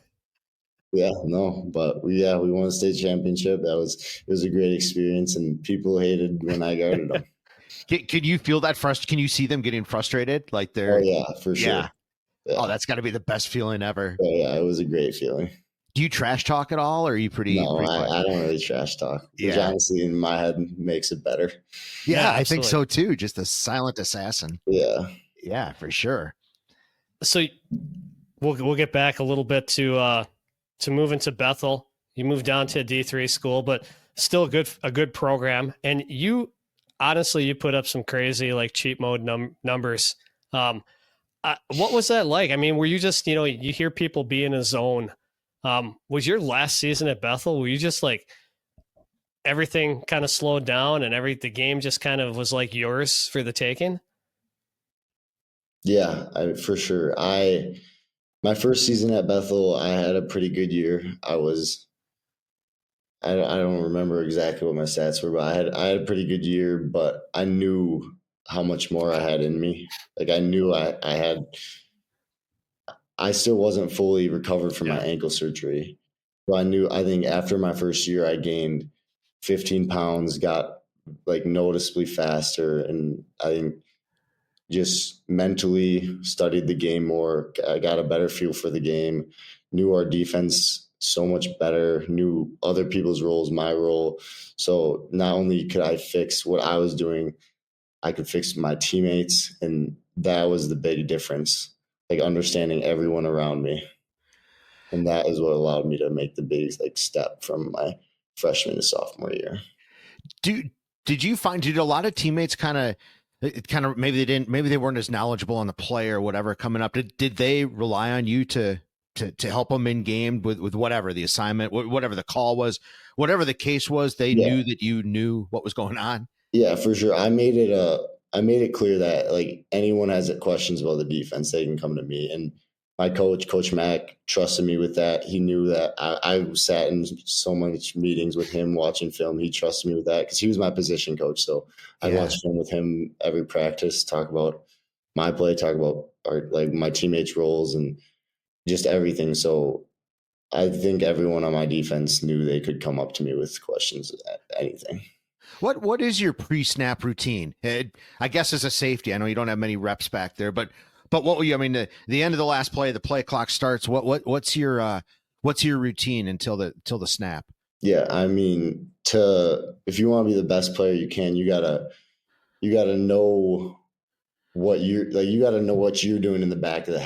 Yeah, no, but we won the state championship. It was a great experience, and people hated when I guarded them. Could you feel that Can you see them getting frustrated? Like they're for sure. Yeah. Oh, that's got to be the best feeling ever. Yeah, it was a great feeling. Do you trash talk at all, or are you pretty No, quiet? I don't really trash talk, which Yeah. honestly in my head makes it better. Yeah, I think absolutely. so too. Just a silent assassin. Yeah. Yeah, for sure. So we'll get back a little bit to moving to Bethel. You moved down to a D3 school, but still a good program. And you honestly, you put up some crazy like cheat mode numbers. What was that like? I mean, were you just, you hear people be in a zone. Was your last season at Bethel, were you just like everything kind of slowed down and the game just kind of was like yours for the taking? Yeah, for sure. My first season at Bethel, I had a pretty good year. I don't remember exactly what my stats were, but I had a pretty good year, but I knew how much more I had in me. Like I knew I still wasn't fully recovered from my ankle surgery. So I think after my first year, I gained 15 pounds, got like noticeably faster. And I think just mentally studied the game more. I got a better feel for the game, knew our defense so much better, knew other people's roles, my role. So not only could I fix what I was doing, I could fix my teammates. And that was the big difference, like understanding everyone around me. And that is what allowed me to make the big like step from my freshman to sophomore year. Did you find, did a lot of teammates kind of maybe they weren't as knowledgeable on the play or whatever coming up? Did they rely on you to help them in game with whatever the assignment, whatever the call was, whatever the case was? They knew that you knew what was going on. Yeah, for sure. I made it clear that like anyone has questions about the defense, they can come to me. And my Coach Mack, trusted me with that. He knew that I sat in so much meetings with him watching film. He trusted me with that because he was my position coach. So I watched film with him every practice, talk about my play, talk about my teammates' roles and just everything. So I think everyone on my defense knew they could come up to me with questions, anything. What is your pre-snap routine? I guess as a safety, I know you don't have many reps back there, but what will you? I mean, the end of the last play, the play clock starts. What's your routine until the snap? Yeah, I mean, if you want to be the best player you can, you gotta know what you gotta know what you're doing in the back of your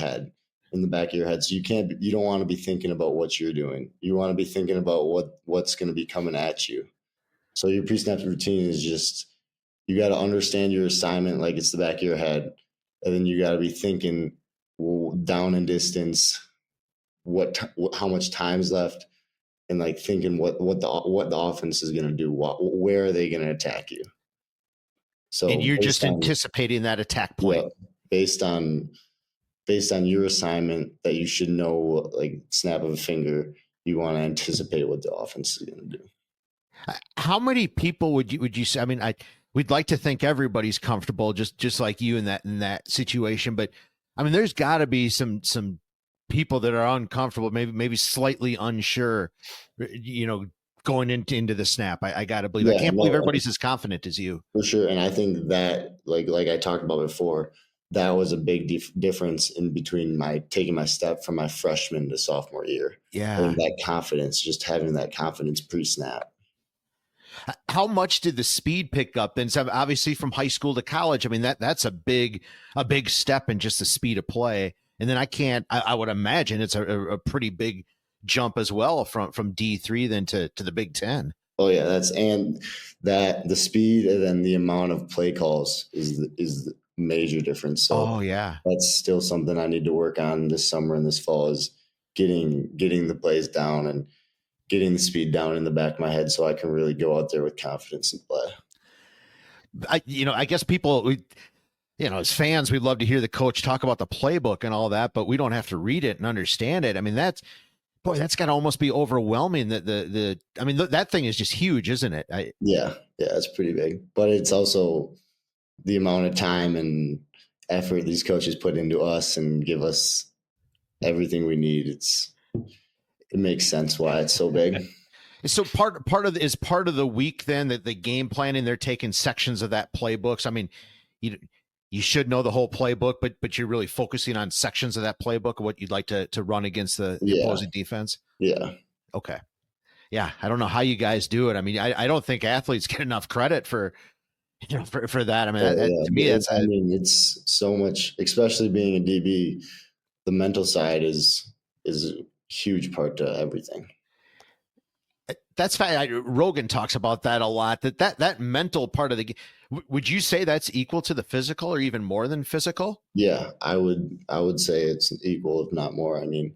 head. So you don't want to be thinking about what you're doing. You want to be thinking about what's going to be coming at you. So your pre-snap routine is just, you got to understand your assignment like it's the back of your head. And then you got to be thinking down in distance, how much time's left, and like thinking what the offense is going to do. Where are they going to attack you? So and you're just anticipating that attack point. Yeah, based on your assignment that you should know, like snap of a finger, you want to anticipate what the offense is going to do. How many people would you say? I mean, we'd like to think everybody's comfortable, just like you in that situation. But I mean, there's got to be some people that are uncomfortable, maybe slightly unsure, going into the snap. I got to believe. I can't believe everybody's as confident as you. For sure, and I think that, like I talked about before, that was a big difference in between taking my step from my freshman to sophomore year. Yeah, and that confidence, just having that confidence pre-snap. How much did the speed pick up? And so obviously from high school to college, I mean, that's a big step in just the speed of play. And then I would imagine it's a pretty big jump as well from D3 then to the Big Ten. Oh yeah, the speed and then the amount of play calls is the major difference. So that's still something I need to work on this summer and this fall, is getting the plays down and getting the speed down in the back of my head so I can really go out there with confidence and play. I guess people, as fans, we'd love to hear the coach talk about the playbook and all that, but we don't have to read it and understand it. I mean, that's got to almost be overwhelming. That thing is just huge, isn't it? Yeah, it's pretty big, but it's also the amount of time and effort these coaches put into us and give us everything we need. It makes sense why it's so big. So part of the week then that the game planning, they're taking sections of that playbooks. I mean, you should know the whole playbook, but you're really focusing on sections of that playbook of what you'd like to run against the opposing defense? Yeah. Okay. Yeah. I don't know how you guys do it. I mean, I don't think athletes get enough credit for that. I mean, to me, it's so much, especially being a DB, the mental side is a huge part to everything. That's fine. Rogan talks about that a lot, that mental part of the game. Would you say that's equal to the physical or even more than physical? Yeah, I would say it's equal, if not more. I mean,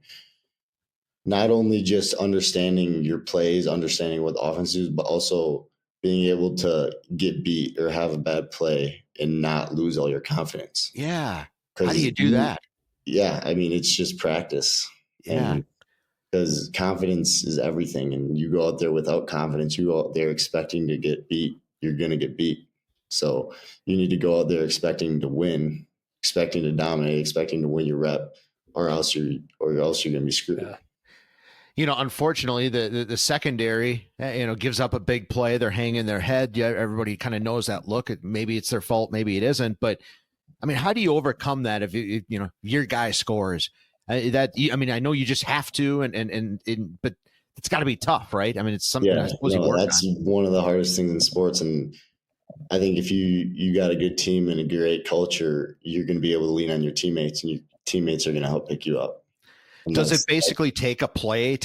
not only just understanding your plays, understanding what the offense is, but also being able to get beat or have a bad play and not lose all your confidence. Yeah. How do you do that? Yeah, I mean, it's just practice. Yeah. Because confidence is everything. And you go out there without confidence, you go out there expecting to get beat, you're going to get beat. So you need to go out there expecting to win, expecting to dominate, expecting to win your rep, or else you're going to be screwed. Yeah. You know, unfortunately, the secondary, gives up a big play. They're hanging their head. Yeah, everybody kind of knows that look. Maybe it's their fault, maybe it isn't. But I mean, how do you overcome that if your guy scores? I know you just have to, but it's got to be tough, right? I mean, it's something I suppose you work that's on. One of the hardest things in sports, and I think if you got a good team and a great culture, you're going to be able to lean on your teammates, and your teammates are going to help pick you up. And does it basically take a play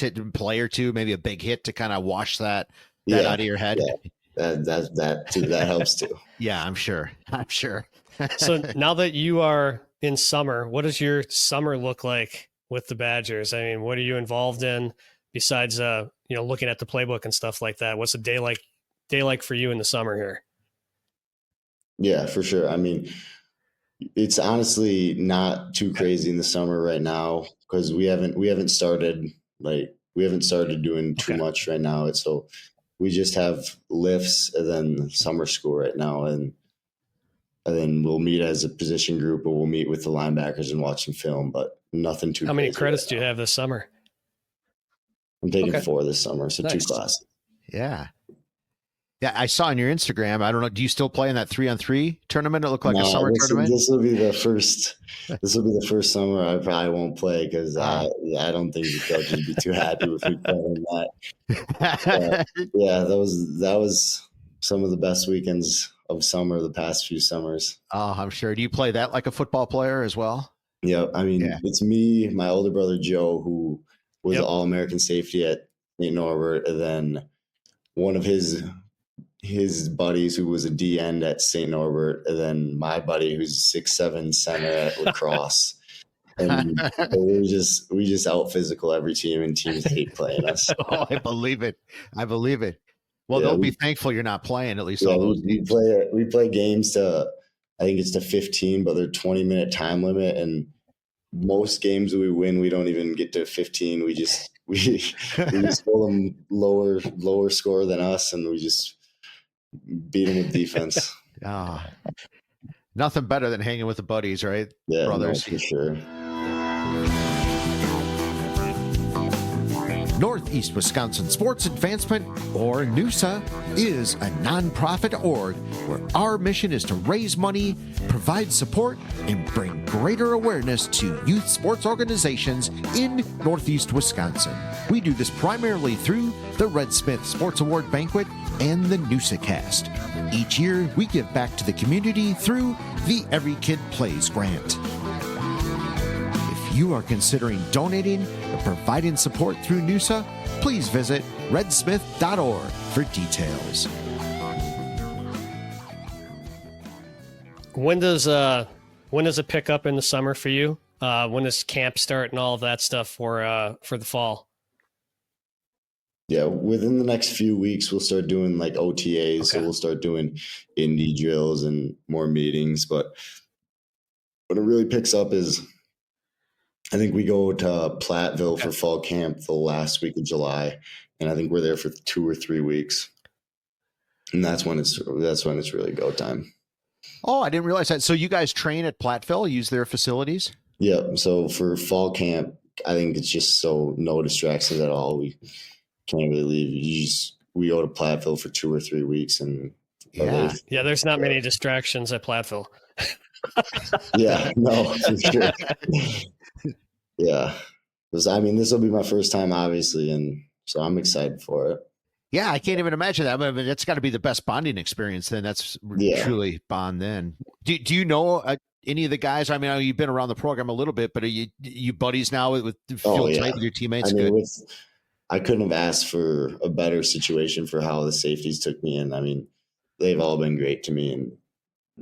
or two, maybe a big hit to kind of wash that out of your head? Yeah. That helps too. Yeah, I'm sure. So now that you are in summer, what does your summer look like with the Badgers? I mean, what are you involved in besides, looking at the playbook and stuff like that? What's a day like for you in the summer here? Yeah, for sure. I mean, it's honestly not too crazy in the summer right now because we haven't started doing too much right now. So we just have lifts and then summer school right now, and then we'll meet as a position group, or we'll meet with the linebackers and watch some film, but nothing too. How many credits right do you have this summer? I'm taking 4 this summer, so nice. 2 classes. Yeah. Yeah, I saw on your Instagram. I don't know. Do you still play in that 3-on-3 tournament? It looked like a summer tournament. This will be the first. This will be the first summer I probably won't play because I don't think the coach would be too happy with me playing that. Yeah, that was some of the best weekends of summer the past few summers. Oh, I'm sure. Do you play that like a football player as well? Yeah, I mean, It's me, my older brother Joe, who was All-American safety at St. Norbert, and then one of his buddies who was a D end at St. Norbert, and then my buddy who's 6'7" center at lacrosse. And we just out physical every team, and teams hate playing us. Oh, I believe it. Well, they'll be thankful you're not playing at least all those games. We play games to, I think it's to 15, but they're 20-minute time limit, and most games we win, we don't even get to 15. We just hold them lower score than us, and we just beat them with defense. Nothing better than hanging with the buddies, right? Yeah, brothers. No, for sure. Northeast Wisconsin Sports Advancement, or Newsa, is a nonprofit org where our mission is to raise money, provide support, and bring greater awareness to youth sports organizations in Northeast Wisconsin. We do this primarily through the Red Smith Sports Award Banquet and the Newsa-Cast. Each year, we give back to the community through the Every Kid Plays grant. If you are considering donating or providing support through Newsa, please visit redsmith.org for details. When does it pick up in the summer for you? When does camp start and all of that stuff for the fall? Yeah, within the next few weeks, we'll start doing like OTAs. Okay. So we'll start doing indie drills and more meetings. But when it really picks up is, I think we go to Platteville for fall camp the last week of July, and I think we're there for 2 or 3 weeks. And that's when it's really go time. Oh, I didn't realize that. So you guys train at Platteville, use their facilities? Yeah. So for fall camp, I think it's just so no distractions at all. We can't really leave. We go to Platteville for 2 or 3 weeks, and there's not many distractions at Platteville. Yeah, no, for sure. Yeah. I mean, this will be my first time, obviously, and so I'm excited for it. Yeah, I can't even imagine that. I mean, that's got to be the best bonding experience. Then that's truly bond. Then, do you know any of the guys? I mean, you've been around the program a little bit, but are you buddies now with feel tight with your teammates? I mean, I couldn't have asked for a better situation for how the safeties took me in. I mean, they've all been great to me, and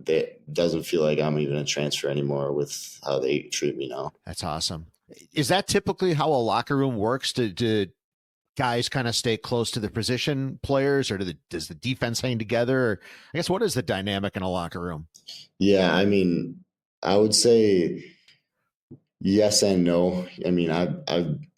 it doesn't feel like I'm even a transfer anymore with how they treat me now. That's awesome. Is that typically how a locker room works? Do guys kind of stay close to the position players, or does the defense hang together? Or I guess, what is the dynamic in a locker room? Yeah, I mean, I would say yes and no. I mean,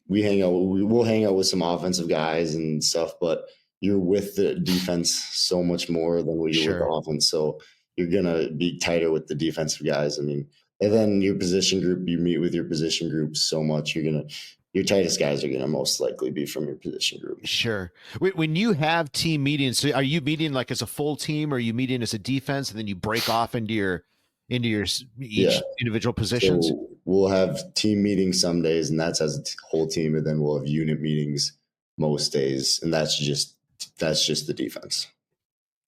we'll hang out with some offensive guys and stuff, but you're with the defense so much more than what you're with the offense. So you're gonna be tighter with the defensive guys. I mean, and then your position group, you meet with your position group so much, your tightest guys are going to most likely be from your position group. Sure. When you have team meetings, are you meeting like as a full team, or are you meeting as a defense, and then you break off into your individual positions? So we'll have team meetings some days, and that's as a whole team, and then we'll have unit meetings most days, and that's just the defense.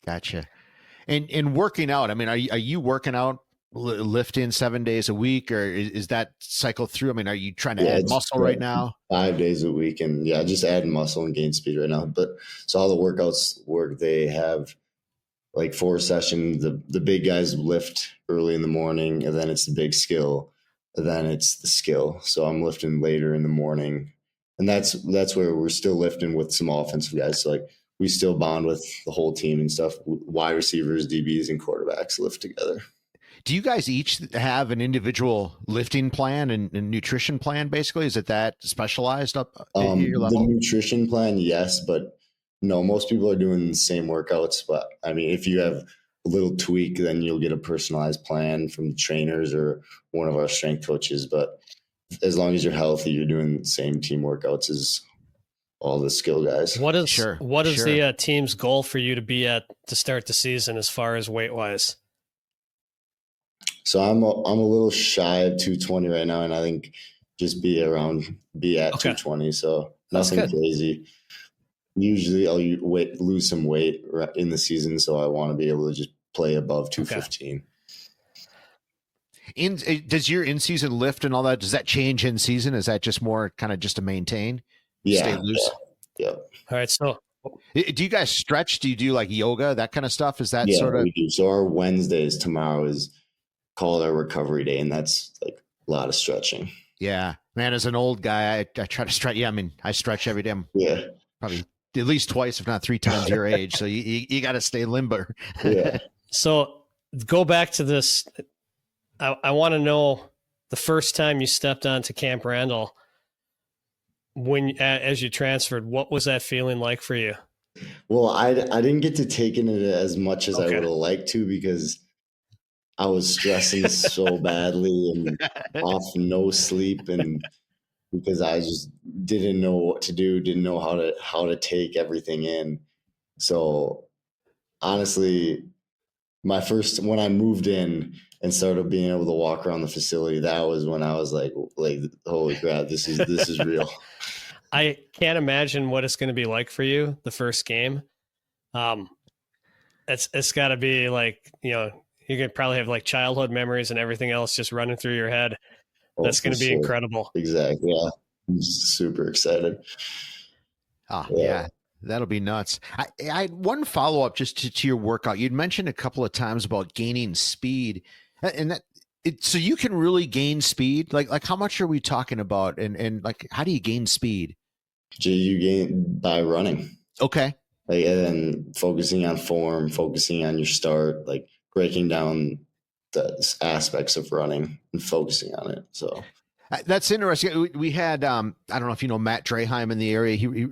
Gotcha. And working out, I mean, are you working out, lifting 7 days a week, or is that cycle through? I mean, are you trying to add muscle right now? 5 days a week, and just adding muscle and gain speed right now. But so all the workouts work. They have like 4 sessions. The big guys lift early in the morning, and then it's the big skill, and then it's the skill. So I'm lifting later in the morning, and that's where we're still lifting with some offensive guys. So like we still bond with the whole team and stuff. Wide receivers, DBs, and quarterbacks lift together. Do you guys each have an individual lifting plan and nutrition plan, basically? Is it that specialized up at your level? The nutrition plan, yes, but no, most people are doing the same workouts. But I mean, if you have a little tweak, then you'll get a personalized plan from trainers or one of our strength coaches. But as long as you're healthy, you're doing the same team workouts as all the skill guys. What is the team's goal for you to be at to start the season as far as weight wise? So I'm a little shy of 220 right now, and I think just be at 220. So nothing crazy. Usually I'll lose some weight in the season, so I want to be able to just play above 215. Does your in-season lift and all that, does that change in season? Is that just more kind of just to maintain? Stay loose? Yeah. All right. So do you guys stretch? Do you do like yoga, that kind of stuff? Is that sort of? We do. So our Wednesdays tomorrow is called our recovery day, and that's like a lot of stretching. Yeah, man, as an old guy, I try to stretch. Yeah, I mean, I stretch every day. I'm probably at least twice, if not 3 times your age. So you got to stay limber. Yeah. So go back to this. I want to know the first time you stepped onto Camp Randall as you transferred. What was that feeling like for you? Well, I didn't get to take in it as much as I would have liked to, because I was stressing so badly and off no sleep, and because I just didn't know what to do, didn't know how to take everything in. So honestly, when I moved in and started being able to walk around the facility, that was when I was like, holy crap, this is real. I can't imagine what it's going to be like for you the first game. It's got to be like, you could probably have like childhood memories and everything else just running through your head. That's going to be incredible. Exactly. Yeah. I'm super excited. Yeah. That'll be nuts. I had one follow-up just to your workout. You'd mentioned a couple of times about gaining speed, and so you can really gain speed. Like how much are we talking about? And like, how do you gain speed? You gain by running. Okay. And then focusing on form, focusing on your start, like breaking down the aspects of running and focusing on it. So that's interesting. We had I don't know if you know Matt Draheim in the area. He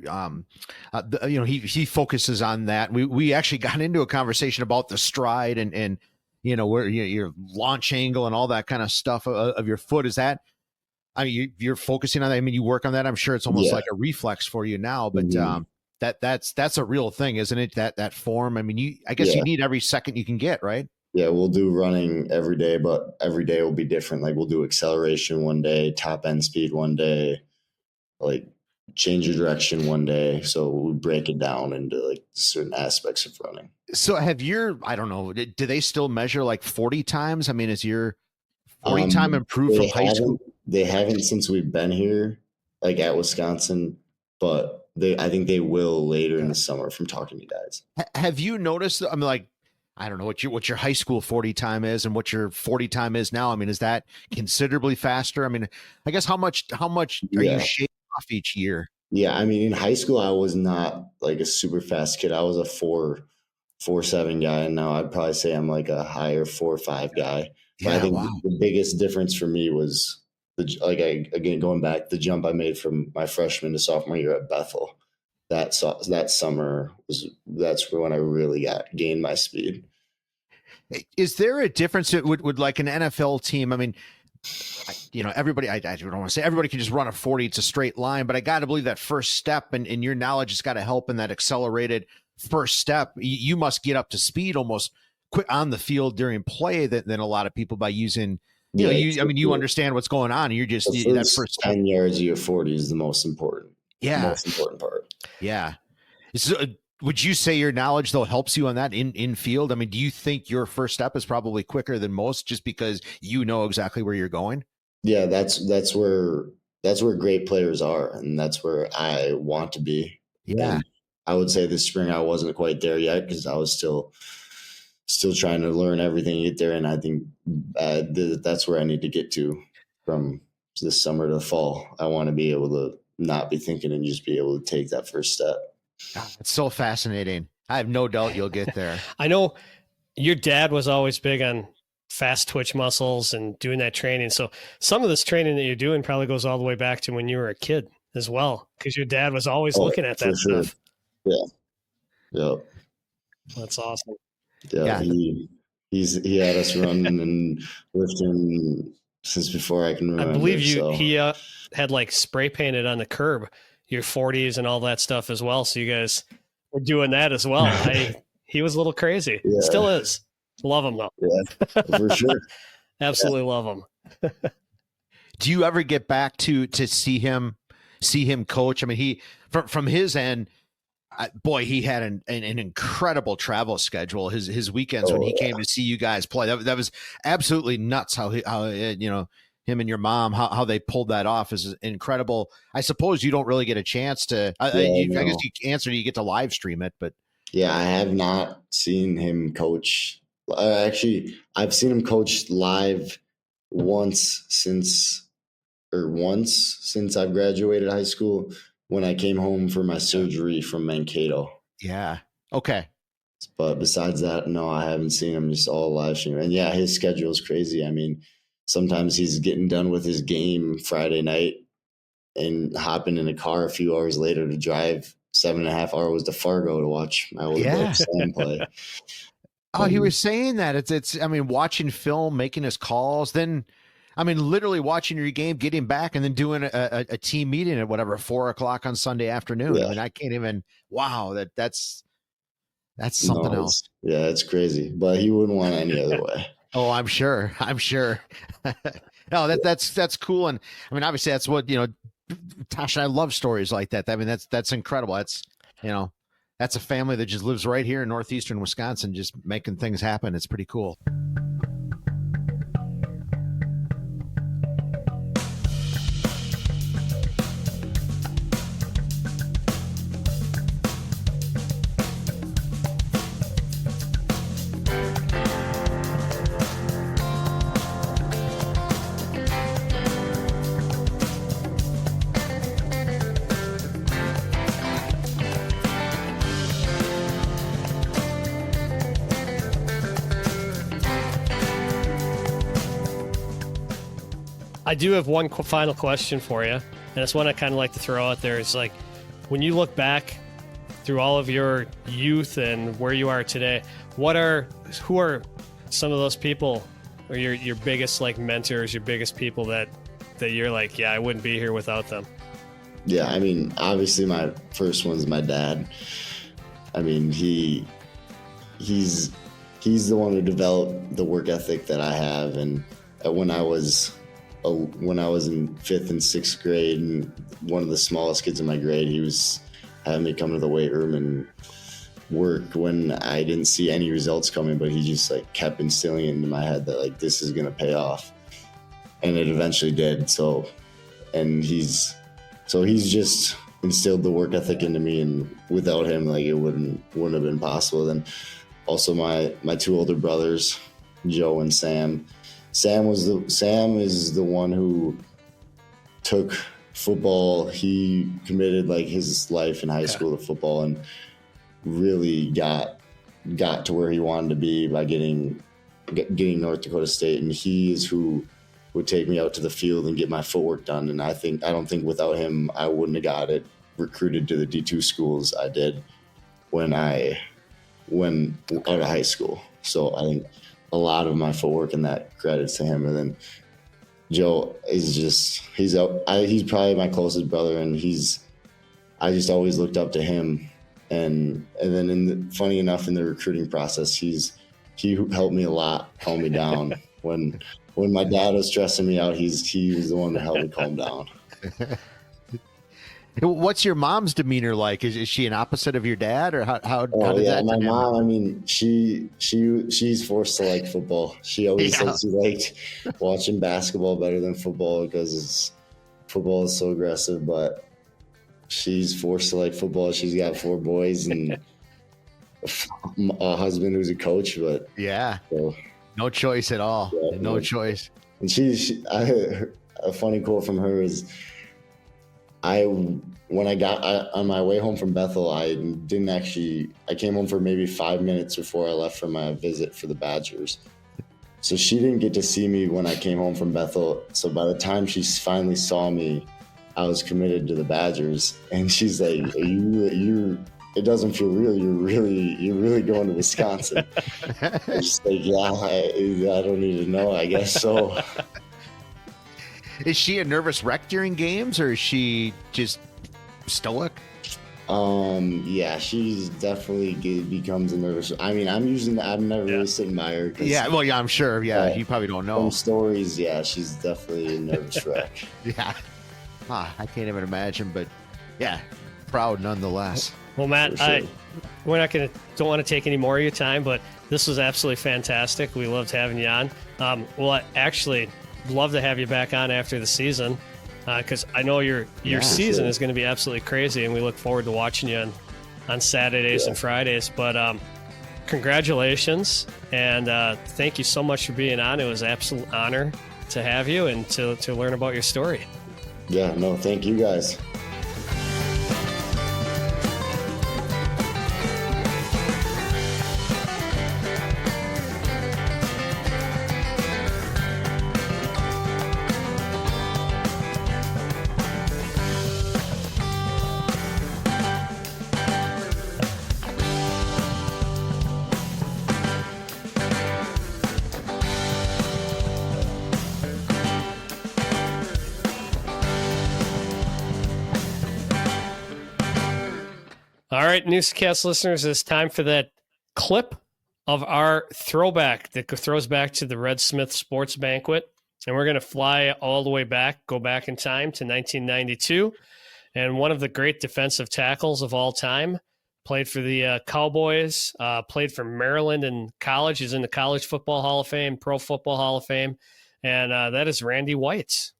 focuses on that. We actually got into a conversation about the stride and where your launch angle and all that kind of stuff of your foot. Is that? I mean, you're focusing on that. I mean, you work on that. I'm sure it's almost like a reflex for you now, but that's a real thing, isn't it? That form. I mean, I guess you need every second you can get, right? Yeah, we'll do running every day, but every day will be different. Like we'll do acceleration one day, top end speed one day, like change your direction one day. So we break it down into like certain aspects of running. So I don't know, do they still measure like 40 times? I mean, is your 40 time improved from high school? They haven't since we've been here, like at Wisconsin, but I think they will later in the summer from talking to guys. Have you noticed, I mean, like, I don't know what your high school 40 time is and what your 40 time is now. I mean, is that considerably faster? I mean, I guess how much are you shaving off each year? Yeah. I mean, in high school, I was not like a super fast kid. I was a 4.7 guy. And now I'd probably say I'm like a higher 4.5 guy. But I think the biggest difference for me was again, going back, the jump I made from my freshman to sophomore year at Bethel. That summer that's when I really gained my speed. Is there a difference with like an NFL team? I mean, everybody, I don't want to say everybody can just run a 40. It's a straight line, but I got to believe that first step and your knowledge has got to help in that accelerated first step. You must get up to speed almost quick on the field during play than a lot of people by using, you understand what's going on. And you're just that first step. 10 yards of your 40 is the most important. Yeah. The most important part. Yeah. So, would you say your knowledge though helps you on that in field? I mean, do you think your first step is probably quicker than most just because you know exactly where you're going? Yeah, that's where great players are, and that's where I want to be. Yeah. And I would say this spring I wasn't quite there yet because I was still trying to learn everything, get there, and I think that's where I need to get to from this summer to the fall. I want to be able to not be thinking and just be able to take that first step. God, it's so fascinating. I have no doubt you'll get there. I know your dad was always big on fast twitch muscles and doing that training. So some of this training that you're doing probably goes all the way back to when you were a kid as well, because your dad was always looking at that stuff. Yeah. Yep. That's awesome. Yeah. He had us running and lifting since before I can remember. I believe he had like spray painted on the curb your 40s and all that stuff as well. So you guys were doing that as well. He was a little crazy. Yeah. Still is. Love him though. Yeah, for sure. Absolutely love him. Do you ever get back to see him coach? I mean, he from his end, boy, he had an incredible travel schedule. His weekends when he came to see you guys play, that was absolutely nuts. How him and your mom, how they pulled that off is incredible. I suppose you don't really get a chance to. I guess you answer. You get to live stream it, but yeah, I have not seen him coach. Actually, I've seen him coach live once since I've graduated high school when I came home for my surgery from Mankato. Yeah. Okay. But besides that, no, I haven't seen him, just all live stream. And yeah, his schedule is crazy. I mean, sometimes he's getting done with his game Friday night and hopping in a car a few hours later to drive 7.5 hours to Fargo to watch my older brother Sam play. Oh, he was saying that it's. I mean, watching film, making his calls, then, I mean, literally watching your game, getting back, and then doing a team meeting at 4:00 on Sunday afternoon. Yeah. I mean, I can't even. Wow, that's something else. Yeah, it's crazy, but he wouldn't want it any other way. Oh, I'm sure. No, that's cool, and I mean, obviously, that's what Tosh and I love stories like that. I mean, that's incredible. That's that's a family that just lives right here in northeastern Wisconsin, just making things happen. It's pretty cool. I do have one final question for you, and it's one I kind of like to throw out there. It's like, when you look back through all of your youth and where you are today, who are some of those people, or your biggest like mentors, your biggest people that you're like, yeah, I wouldn't be here without them? Yeah, I mean, obviously my first one's my dad. I mean, he's he's the one who developed the work ethic that I have. And when I was in 5th and 6th grade and one of the smallest kids in my grade, he was having me come to the weight room and work when I didn't see any results coming, but he just like kept instilling it into my head that like this is gonna pay off, and it eventually did. So he's just instilled the work ethic into me, and without him, like it wouldn't have been possible. Then also my 2 older brothers, Joe and Sam. Sam is the one who took football. He committed like his life in high school to football and really got to where he wanted to be by getting North Dakota State. And he is who would take me out to the field and get my footwork done. And I don't think without him, I wouldn't have got it recruited to the D2 schools I did when out of high school. So I think a lot of my footwork and that credits to him. And then Joe is he's probably my closest brother, and I just always looked up to him. And then funny enough, in the recruiting process, he helped me a lot, calm me down. When my dad was stressing me out, he was the one that helped me calm down. What's your mom's demeanor like? Is she an opposite of your dad, or how did that? My mom, I mean, she's forced to like football. She always says she liked watching basketball better than football because football is so aggressive, but she's forced to like football. She's got 4 boys and a husband who's a coach, but so, no choice at all. Yeah, no choice. And a funny quote from her is, when I got on my way home from Bethel, I came home for maybe 5 minutes before I left for my visit for the Badgers. So she didn't get to see me when I came home from Bethel. So by the time she finally saw me, I was committed to the Badgers. And she's like, it doesn't feel real. You're really going to Wisconsin. I'm just like, I don't need to know, I guess so. Is she a nervous wreck during games, or is she just stoic? Yeah, she's definitely becomes a nervous. I mean, I've never really sitting by her. I'm sure. Yeah, you probably don't know. From stories, yeah, she's definitely a nervous wreck. Yeah. I can't even imagine, but yeah, proud nonetheless. Well, Matt, sure. don't want to take any more of your time, but this was absolutely fantastic. We loved having you on. Well, actually, love to have you back on after the season, because I know your season is going to be absolutely crazy, and we look forward to watching you on Saturdays and Fridays. But congratulations, and thank you so much for being on. It was an absolute honor to have you and to learn about your story. Yeah, no, thank you guys. All right, Newsa-Cast listeners, it's time for that clip of our throwback that throws back to the Red Smith Sports Banquet. And we're going to fly all the way back, go back in time to 1992. And one of the great defensive tackles of all time, played for the Cowboys, played for Maryland in college. He's in the College Football Hall of Fame, Pro Football Hall of Fame. And that is Randy White.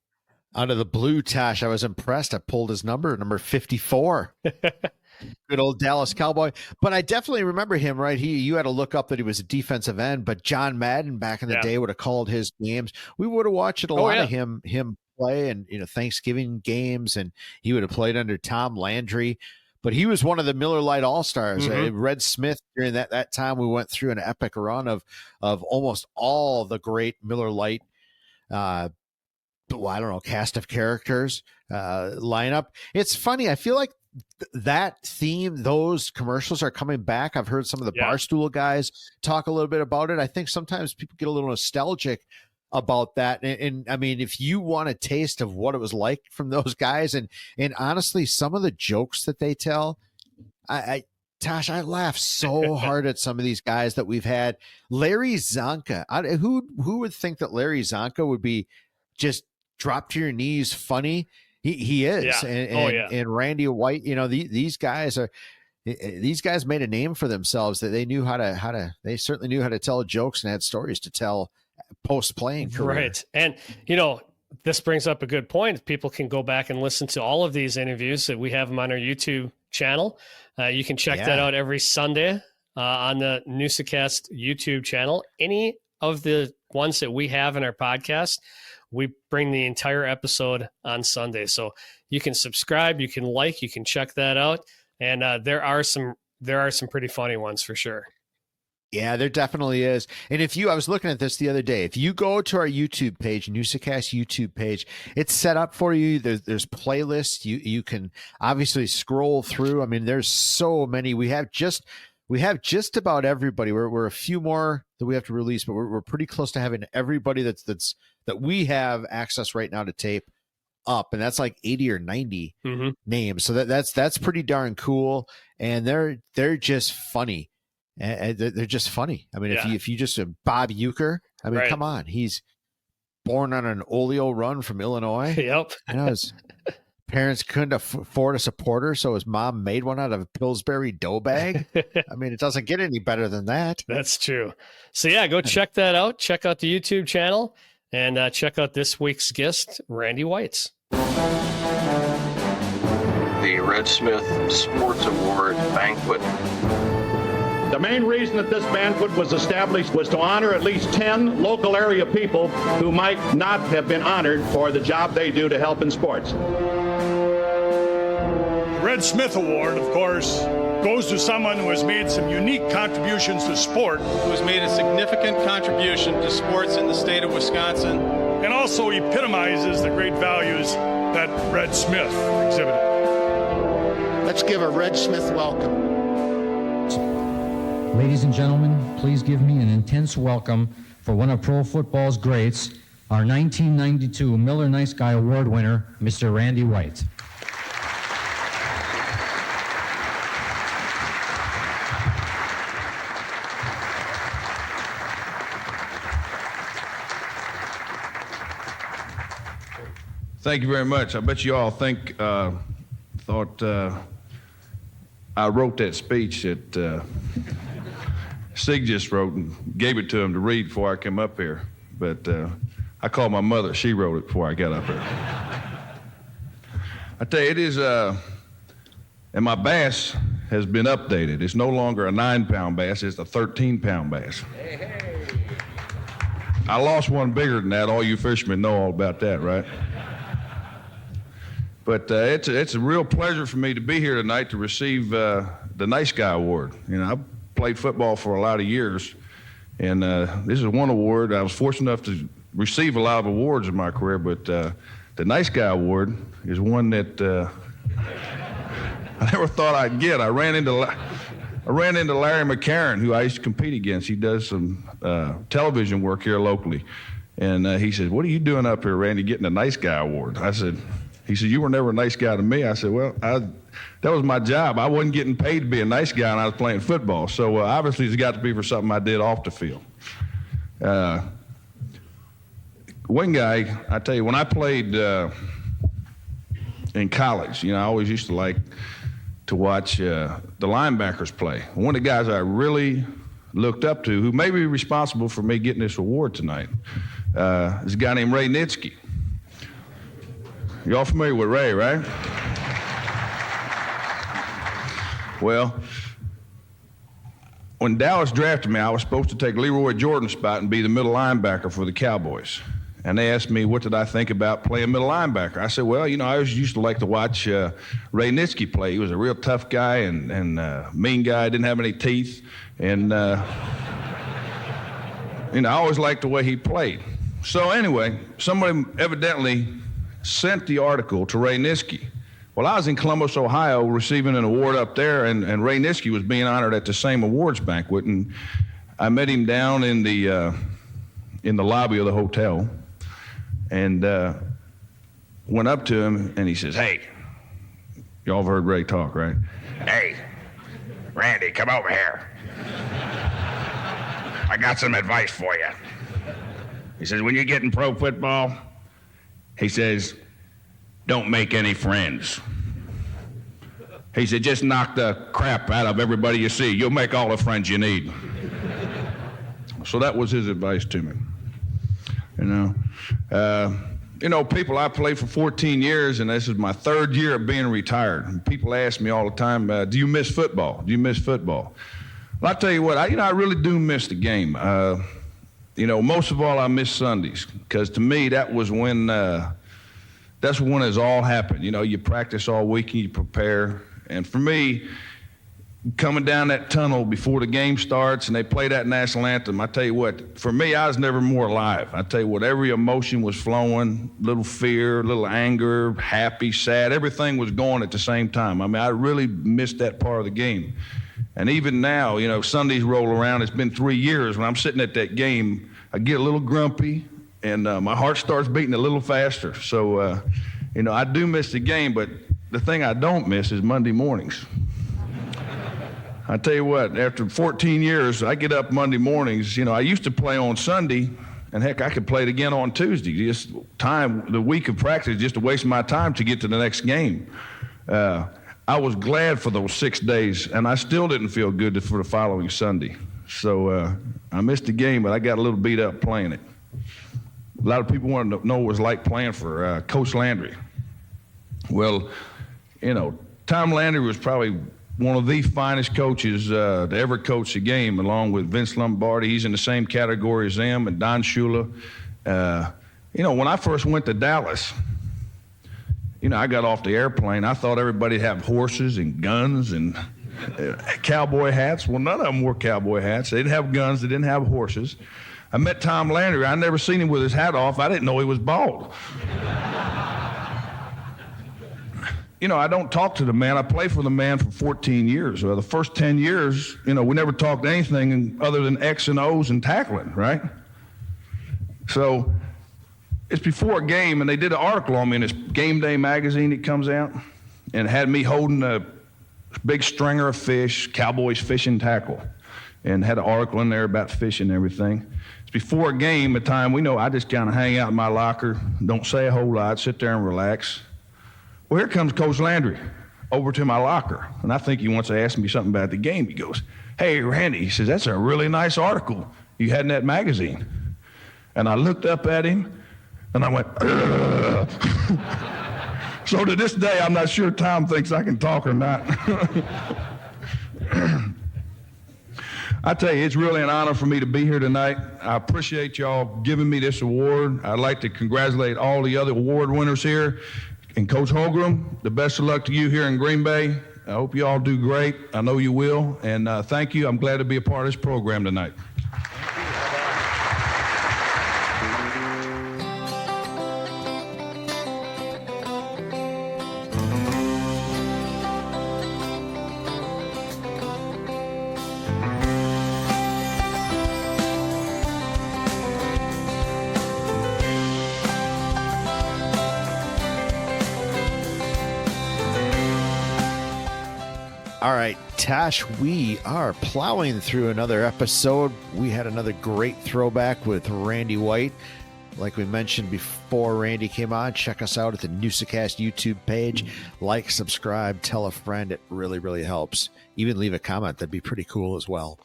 Out of the blue, Tosh, I was impressed. I pulled his number 54. Good old Dallas Cowboy. But I definitely remember him, right? You had to look up that he was a defensive end, but John Madden back in the day would have called his games. We would have watched a lot of him play, and Thanksgiving games, and he would have played under Tom Landry. But he was one of the Miller Lite All-Stars. Red Smith, during that time, we went through an epic run of almost all the great Miller Lite cast of characters lineup. It's funny. I feel like that theme, those commercials are coming back. I've heard some of the Barstool guys talk a little bit about it. I think sometimes people get a little nostalgic about that. And I mean, if you want a taste of what it was like from those guys, and honestly, some of the jokes that they tell, Tosh, I laugh so hard at some of these guys that we've had. Larry Zonka. Who would think that Larry Zonka would be just drop to your knees funny? He is. Yeah. And Randy White, these guys made a name for themselves, that they knew they certainly knew how to tell jokes and had stories to tell post-playing career. Right. And, this brings up a good point. People can go back and listen to all of these interviews that we have them on our YouTube channel. You can check that out every Sunday on the Newsa-Cast YouTube channel. Any of the ones that we have in our podcast, we bring the entire episode on Sunday. So you can subscribe, you can you can check that out. And there are some pretty funny ones for sure. Yeah, there definitely is. And I was looking at this the other day, if you go to our YouTube page, Newsa-Cast YouTube page, it's set up for you. There's playlists. You can obviously scroll through. I mean, there's so many. We have just about everybody. We're a few more that we have to release, but we're pretty close to having everybody that we have access right now to tape up, and that's like 80 or 90 names. So that's pretty darn cool. And they're just funny. And they're just funny. I mean, if you just Bob Euchre, I mean, come on, he's born on an oleo run from Illinois. Yep. His parents couldn't afford a supporter, so his mom made one out of a Pillsbury dough bag. I mean, it doesn't get any better than that. That's true. So go check that out. Check out the YouTube channel and check out this week's guest, Randy White. The Red Smith Sports Award Banquet. The main reason that this banquet was established was to honor at least 10 local area people who might not have been honored for the job they do to help in sports. The Red Smith Award, of course, goes to someone who has made some unique contributions to sport. Who has made a significant contribution to sports in the state of Wisconsin. And also epitomizes the great values that Red Smith exhibited. Let's give a Red Smith welcome. Ladies and gentlemen, please give me an intense welcome for one of pro football's greats, our 1992 Miller Nice Guy Award winner, Mr. Randy White. Thank you very much. I bet you all thought I wrote that speech that Sig just wrote and gave it to him to read before I came up here. But I called my mother. She wrote it before I got up here. I tell you, it is, and my bass has been updated. It's no longer a 9-pound bass. It's a 13-pound bass. I lost one bigger than that. All you fishermen know all about that, right? But it's a real pleasure for me to be here tonight to receive the Nice Guy Award. I played football for a lot of years, and this is one award. I was fortunate enough to receive a lot of awards in my career, but the Nice Guy Award is one that I never thought I'd get. I ran into Larry McCarron, who I used to compete against. He does some television work here locally, and he said, "What are you doing up here, Randy, getting a Nice Guy Award?" He said, "You were never a nice guy to me." I said, "Well, that was my job. I wasn't getting paid to be a nice guy when I was playing football. So obviously it's got to be for something I did off the field." One guy, I tell you, when I played in college, I always used to like to watch the linebackers play. One of the guys I really looked up to, who may be responsible for me getting this award tonight, is a guy named Ray Nitschke. Y'all familiar with Ray, right? Well, when Dallas drafted me, I was supposed to take Leroy Jordan's spot and be the middle linebacker for the Cowboys. And they asked me, what did I think about playing middle linebacker? I said, well, I always used to like to watch Ray Nitschke play. He was a real tough guy and mean guy, didn't have any teeth. And, I always liked the way he played. So anyway, somebody evidently sent the article to Ray Nitschke. Well, I was in Columbus, Ohio, receiving an award up there, and Ray Nitschke was being honored at the same awards banquet, and I met him down in the lobby of the hotel, and went up to him, and he says, "Hey," y'all have heard Ray talk, right? "Hey, Randy, come over here. I got some advice for you. He says, when you get in pro football, he says, don't make any friends. He said, just knock the crap out of everybody you see. You'll make all the friends you need. So that was his advice to me. People, I played for 14 years, and this is my third year of being retired. And people ask me all the time, do you miss football? Do you miss football? Well, I tell you what, I really do miss the game. Most of all, I miss Sundays, because to me, that was when, that's when it's all happened. You practice all week and you prepare. And for me, coming down that tunnel before the game starts and they play that national anthem, I tell you what, for me, I was never more alive. I tell you what, every emotion was flowing, little fear, little anger, happy, sad, everything was going at the same time. I really missed that part of the game. And even now, Sundays roll around, it's been 3 years, when I'm sitting at that game, I get a little grumpy and my heart starts beating a little faster. So, I do miss the game, but the thing I don't miss is Monday mornings. I tell you what, after 14 years, I get up Monday mornings. I used to play on Sunday, and heck, I could play it again on Tuesday. Just the week of practice, just to waste my time to get to the next game. I was glad for those 6 days, and I still didn't feel good for the following Sunday. So I missed the game, but I got a little beat up playing it. A lot of people wanted to know what it was like playing for Coach Landry. Well, Tom Landry was probably one of the finest coaches to ever coach a game, along with Vince Lombardi. He's in the same category as them, and Don Shula. When I first went to Dallas, I got off the airplane. I thought everybody'd have horses and guns and cowboy hats. Well, none of them wore cowboy hats. They didn't have guns. They didn't have horses. I met Tom Landry. I never seen him with his hat off. I didn't know he was bald. I don't talk to the man. I played for the man for 14 years. Well, the first 10 years, we never talked anything other than X and O's and tackling, right? So it's before a game, and they did an article on me in this Game Day magazine that comes out, and it had me holding a big stringer of fish, Cowboys fishing tackle, and had an article in there about fishing and everything. It's before a game, a time I just kind of hang out in my locker, don't say a whole lot, sit there and relax. Well, here comes Coach Landry over to my locker, and I think he wants to ask me something about the game. He goes, "Hey, Randy," he says, "that's a really nice article you had in that magazine." And I looked up at him, and I went, "Ugh." So to this day, I'm not sure Tom thinks I can talk or not. I tell you, it's really an honor for me to be here tonight. I appreciate y'all giving me this award. I'd like to congratulate all the other award winners here. And Coach Holgram, the best of luck to you here in Green Bay. I hope you all do great. I know you will. And thank you. I'm glad to be a part of this program tonight. All right, Tosh, we are plowing through another episode. We had another great throwback with Randy White. Like we mentioned before Randy came on, check us out at the Newsa-Cast YouTube page. Like, subscribe, tell a friend. It really, really helps. Even leave a comment. That'd be pretty cool as well.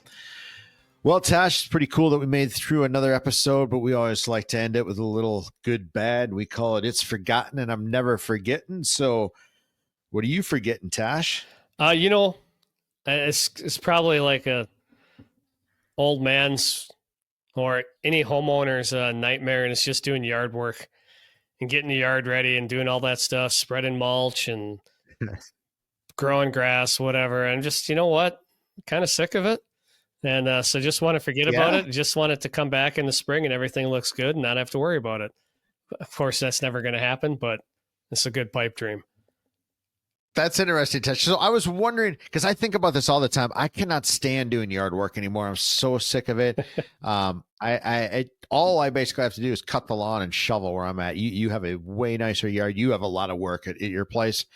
Well, Tosh, it's pretty cool that we made through another episode, but we always like to end it with a little good, bad. We call it It's Forgotten and I'm Never Forgetting. So what are you forgetting, Tosh? It's probably like a old man's or any homeowner's nightmare, and it's just doing yard work and getting the yard ready and doing all that stuff, spreading mulch and growing grass, whatever. And just, kind of sick of it. And so just want to forget about it. Just want it to come back in the spring and everything looks good and not have to worry about it. Of course, that's never going to happen, but it's a good pipe dream. That's interesting, Tosh. So I was wondering, because I think about this all the time. I cannot stand doing yard work anymore. I'm so sick of it. All I basically have to do is cut the lawn and shovel where I'm at. You have a way nicer yard. You have a lot of work at your place.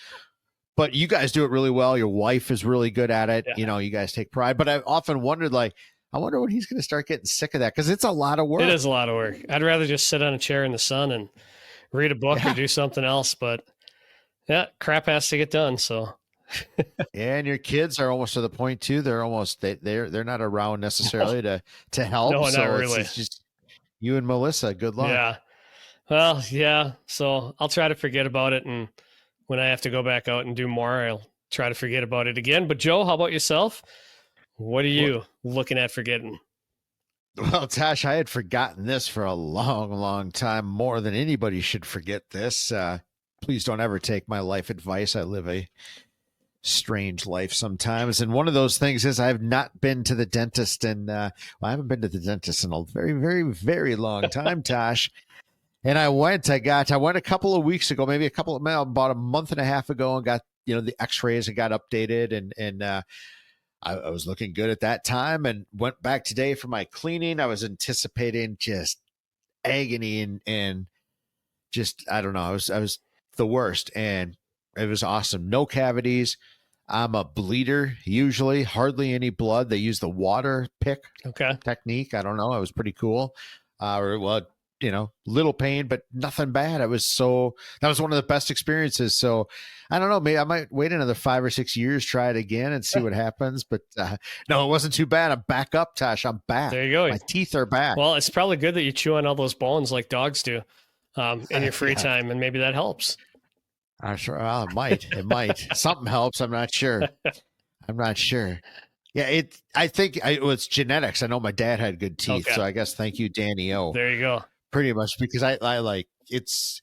but you guys do it really well. Your wife is really good at it. Yeah. You guys take pride. But I've often wondered, like, I wonder when he's going to start getting sick of that, because it's a lot of work. It is a lot of work. I'd rather just sit on a chair in the sun and read a book or do something else. But yeah, crap has to get done. So. And your kids are almost to the point too. They're almost they're not around necessarily to help. No, so not really. It's just you and Melissa. Good luck. Yeah. Well, yeah. So I'll try to forget about it, and when I have to go back out and do more, I'll try to forget about it again. But Joe, how about yourself? What are you looking at forgetting? Well, Tosh, I had forgotten this for a long, long time. More than anybody should forget this. Please don't ever take my life advice. I live a strange life sometimes, and one of those things is I've not been to the dentist, and I haven't been to the dentist in a very, very, very long time, Tosh. And I went a couple of weeks ago, about a month and a half ago, and got the X-rays and got updated, and I was looking good at that time, and went back today for my cleaning. I was anticipating just agony and just I don't know. I was the worst, and it was awesome. No cavities. I'm a bleeder, usually, hardly any blood. They use the water pick technique. I don't know. It was pretty cool. Little pain, but nothing bad. That was one of the best experiences. So I don't know. Maybe I might wait another 5 or 6 years, try it again and see what happens. But no, it wasn't too bad. I'm back up, Tosh. I'm back. There you go. My teeth are back. Well, it's probably good that you chew on all those bones like dogs do in your free time, and maybe that helps. I'm sure. Well, it might. It might. Something helps. I'm not sure. Yeah, I think it was genetics. I know my dad had good teeth, so I guess thank you, Danny O. There you go. Pretty much, because I like it's.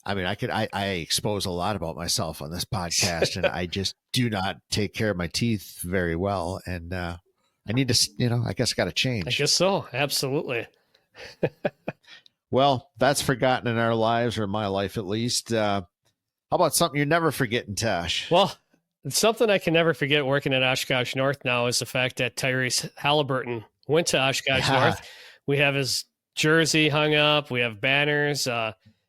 I mean, I expose a lot about myself on this podcast, and I just do not take care of my teeth very well, and I need to. I guess got to change. I guess so. Absolutely. Well, that's forgotten in our lives, or in my life at least. How about something you're never forgetting, Tosh? Well, something I can never forget working at Oshkosh North now is the fact that Tyrese Halliburton went to Oshkosh North. We have his jersey hung up. We have banners.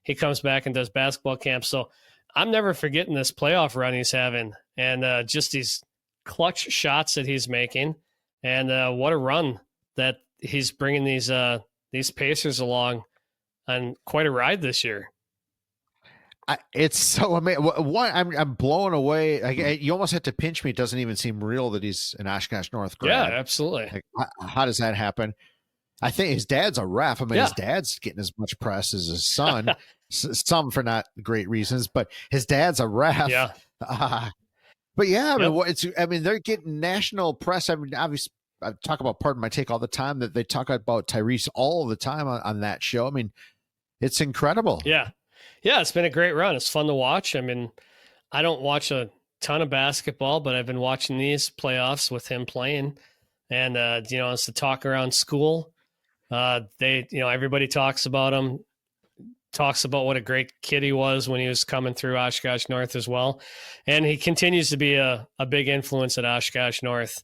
He comes back and does basketball camp. So I'm never forgetting this playoff run he's having, and just these clutch shots that he's making, and what a run that he's bringing these Pacers along on quite a ride this year. It's so amazing. I'm blown away. You almost have to pinch me. It doesn't even seem real that he's an Oshkosh North grad. Yeah, absolutely. Like, how does that happen? I think his dad's a ref. I mean, his dad's getting as much press as his son. Some for not great reasons, but his dad's a ref. Yeah. But yeah, I mean, they're getting national press. I mean, obviously, I talk about Pardon My Take all the time. That they talk about Tyrese all the time on that show. I mean, it's incredible. Yeah. Yeah, it's been a great run. It's fun to watch. I mean, I don't watch a ton of basketball, but I've been watching these playoffs with him playing. And, it's the talk around school. Everybody talks about him, talks about what a great kid he was when he was coming through Oshkosh North as well. And he continues to be a big influence at Oshkosh North,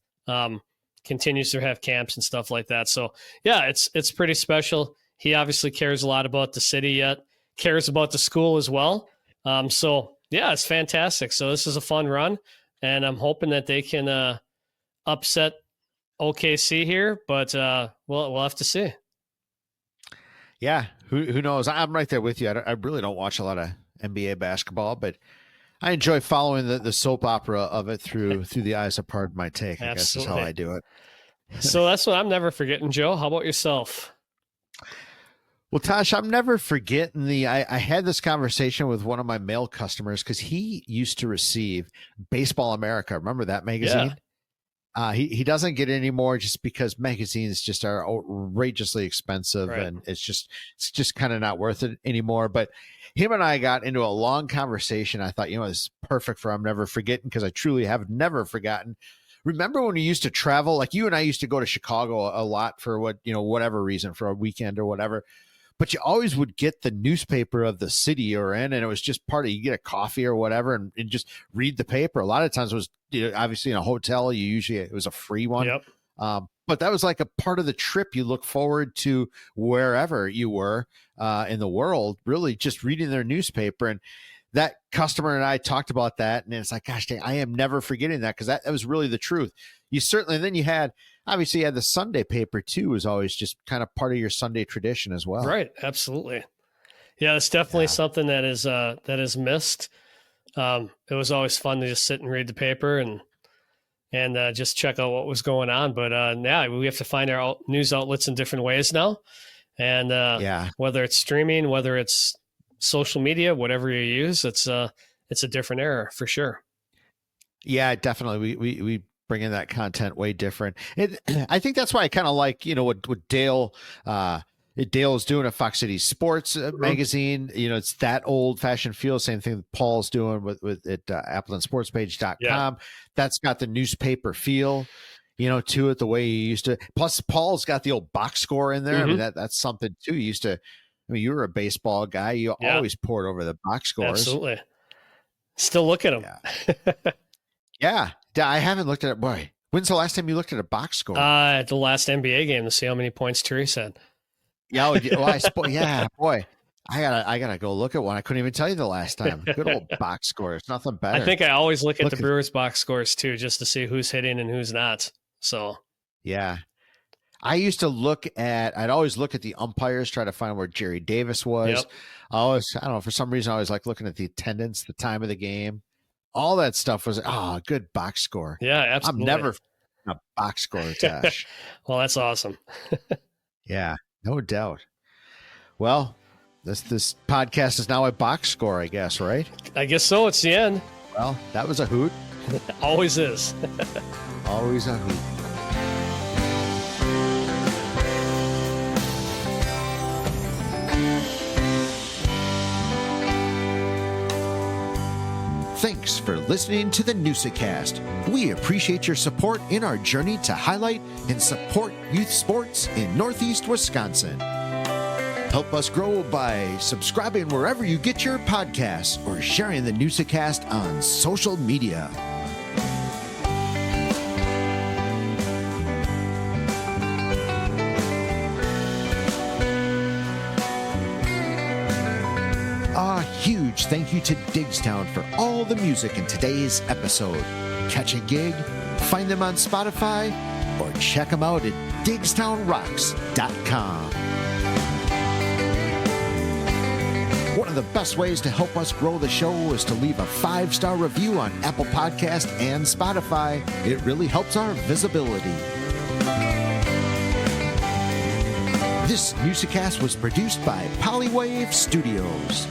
continues to have camps and stuff like that. So, yeah, it's pretty special. He obviously cares a lot about the city yet. Cares about the school as well. It's fantastic. So this is a fun run, and I'm hoping that they can upset OKC here, but we'll have to see. Yeah, who knows? I'm right there with you. I really don't watch a lot of NBA basketball, but I enjoy following the soap opera of it through the eyes of Pardon My Take. I guess is how I do it. So that's what I'm never forgetting, Joe. How about yourself? Well, Tosh, I'm never forgetting I had this conversation with one of my male customers because he used to receive Baseball America. Remember that magazine? Yeah. He doesn't get any more just because magazines just are outrageously expensive, right. And it's just kind of not worth it anymore. But him and I got into a long conversation. I thought, this is perfect for I'm never forgetting, because I truly have never forgotten. Remember when we used to travel, like you and I used to go to Chicago a lot for whatever reason, for a weekend or whatever. But you always would get the newspaper of the city you're in, and it was just you get a coffee or whatever and just read the paper. A lot of times it was obviously in a hotel, it was a free one. Yep. But that was like a part of the trip you look forward to wherever you were in the world, really just reading their newspaper. And that customer and I talked about that, and it's like, gosh dang, I am never forgetting that, because that was really the truth. You certainly, then you had the Sunday paper too, was always just kind of part of your Sunday tradition as well. Right. Absolutely. Yeah, it's definitely something that is missed. It was always fun to just sit and read the paper and just check out what was going on. But we have to find our news outlets in different ways now. And whether it's streaming, whether it's social media, whatever you use, it's a different era for sure. Yeah, definitely. We bring in that content way different. I think that's why I kind of like, what Dale is doing at Fox City Sports magazine. It's that old fashioned feel. Same thing that Paul's doing with at AppletonSportsPage.com. Yeah. That's got the newspaper feel, to it, the way you used to. Plus, Paul's got the old box score in there. I mean, that's something too. You were a baseball guy. You always poured over the box scores. Absolutely. Still look at them. Yeah. I haven't looked at it. Boy, when's the last time you looked at a box score? At the last NBA game to see how many points Therese had. Yeah, boy, I gotta go look at one. I couldn't even tell you the last time. Good old box score. It's nothing better. I think I always look at the Brewers box scores too, just to see who's hitting and who's not. So yeah, I'd always look at the umpires, try to find where Jerry Davis was. Yep. I don't know, for some reason I always like looking at the attendance, the time of the game. All that stuff was a good box score. Yeah, absolutely. I'm never a box score, Tosh. Well, that's awesome. Yeah, no doubt. Well, this podcast is now a box score, I guess, right? I guess so. It's the end. Well, that was a hoot. Always is. Always a hoot. Thanks for listening to the Newsa-Cast. We appreciate your support in our journey to highlight and support youth sports in Northeast Wisconsin. Help us grow by subscribing wherever you get your podcasts or sharing the Newsa-Cast on social media. A huge thank you to Diggstown for all the music in today's episode. Catch a gig, find them on Spotify, or check them out at diggstownrocks.com. One of the best ways to help us grow the show is to leave a 5-star review on Apple Podcast and Spotify. It really helps our visibility. This Newsa-Cast was produced by Polywave Studios.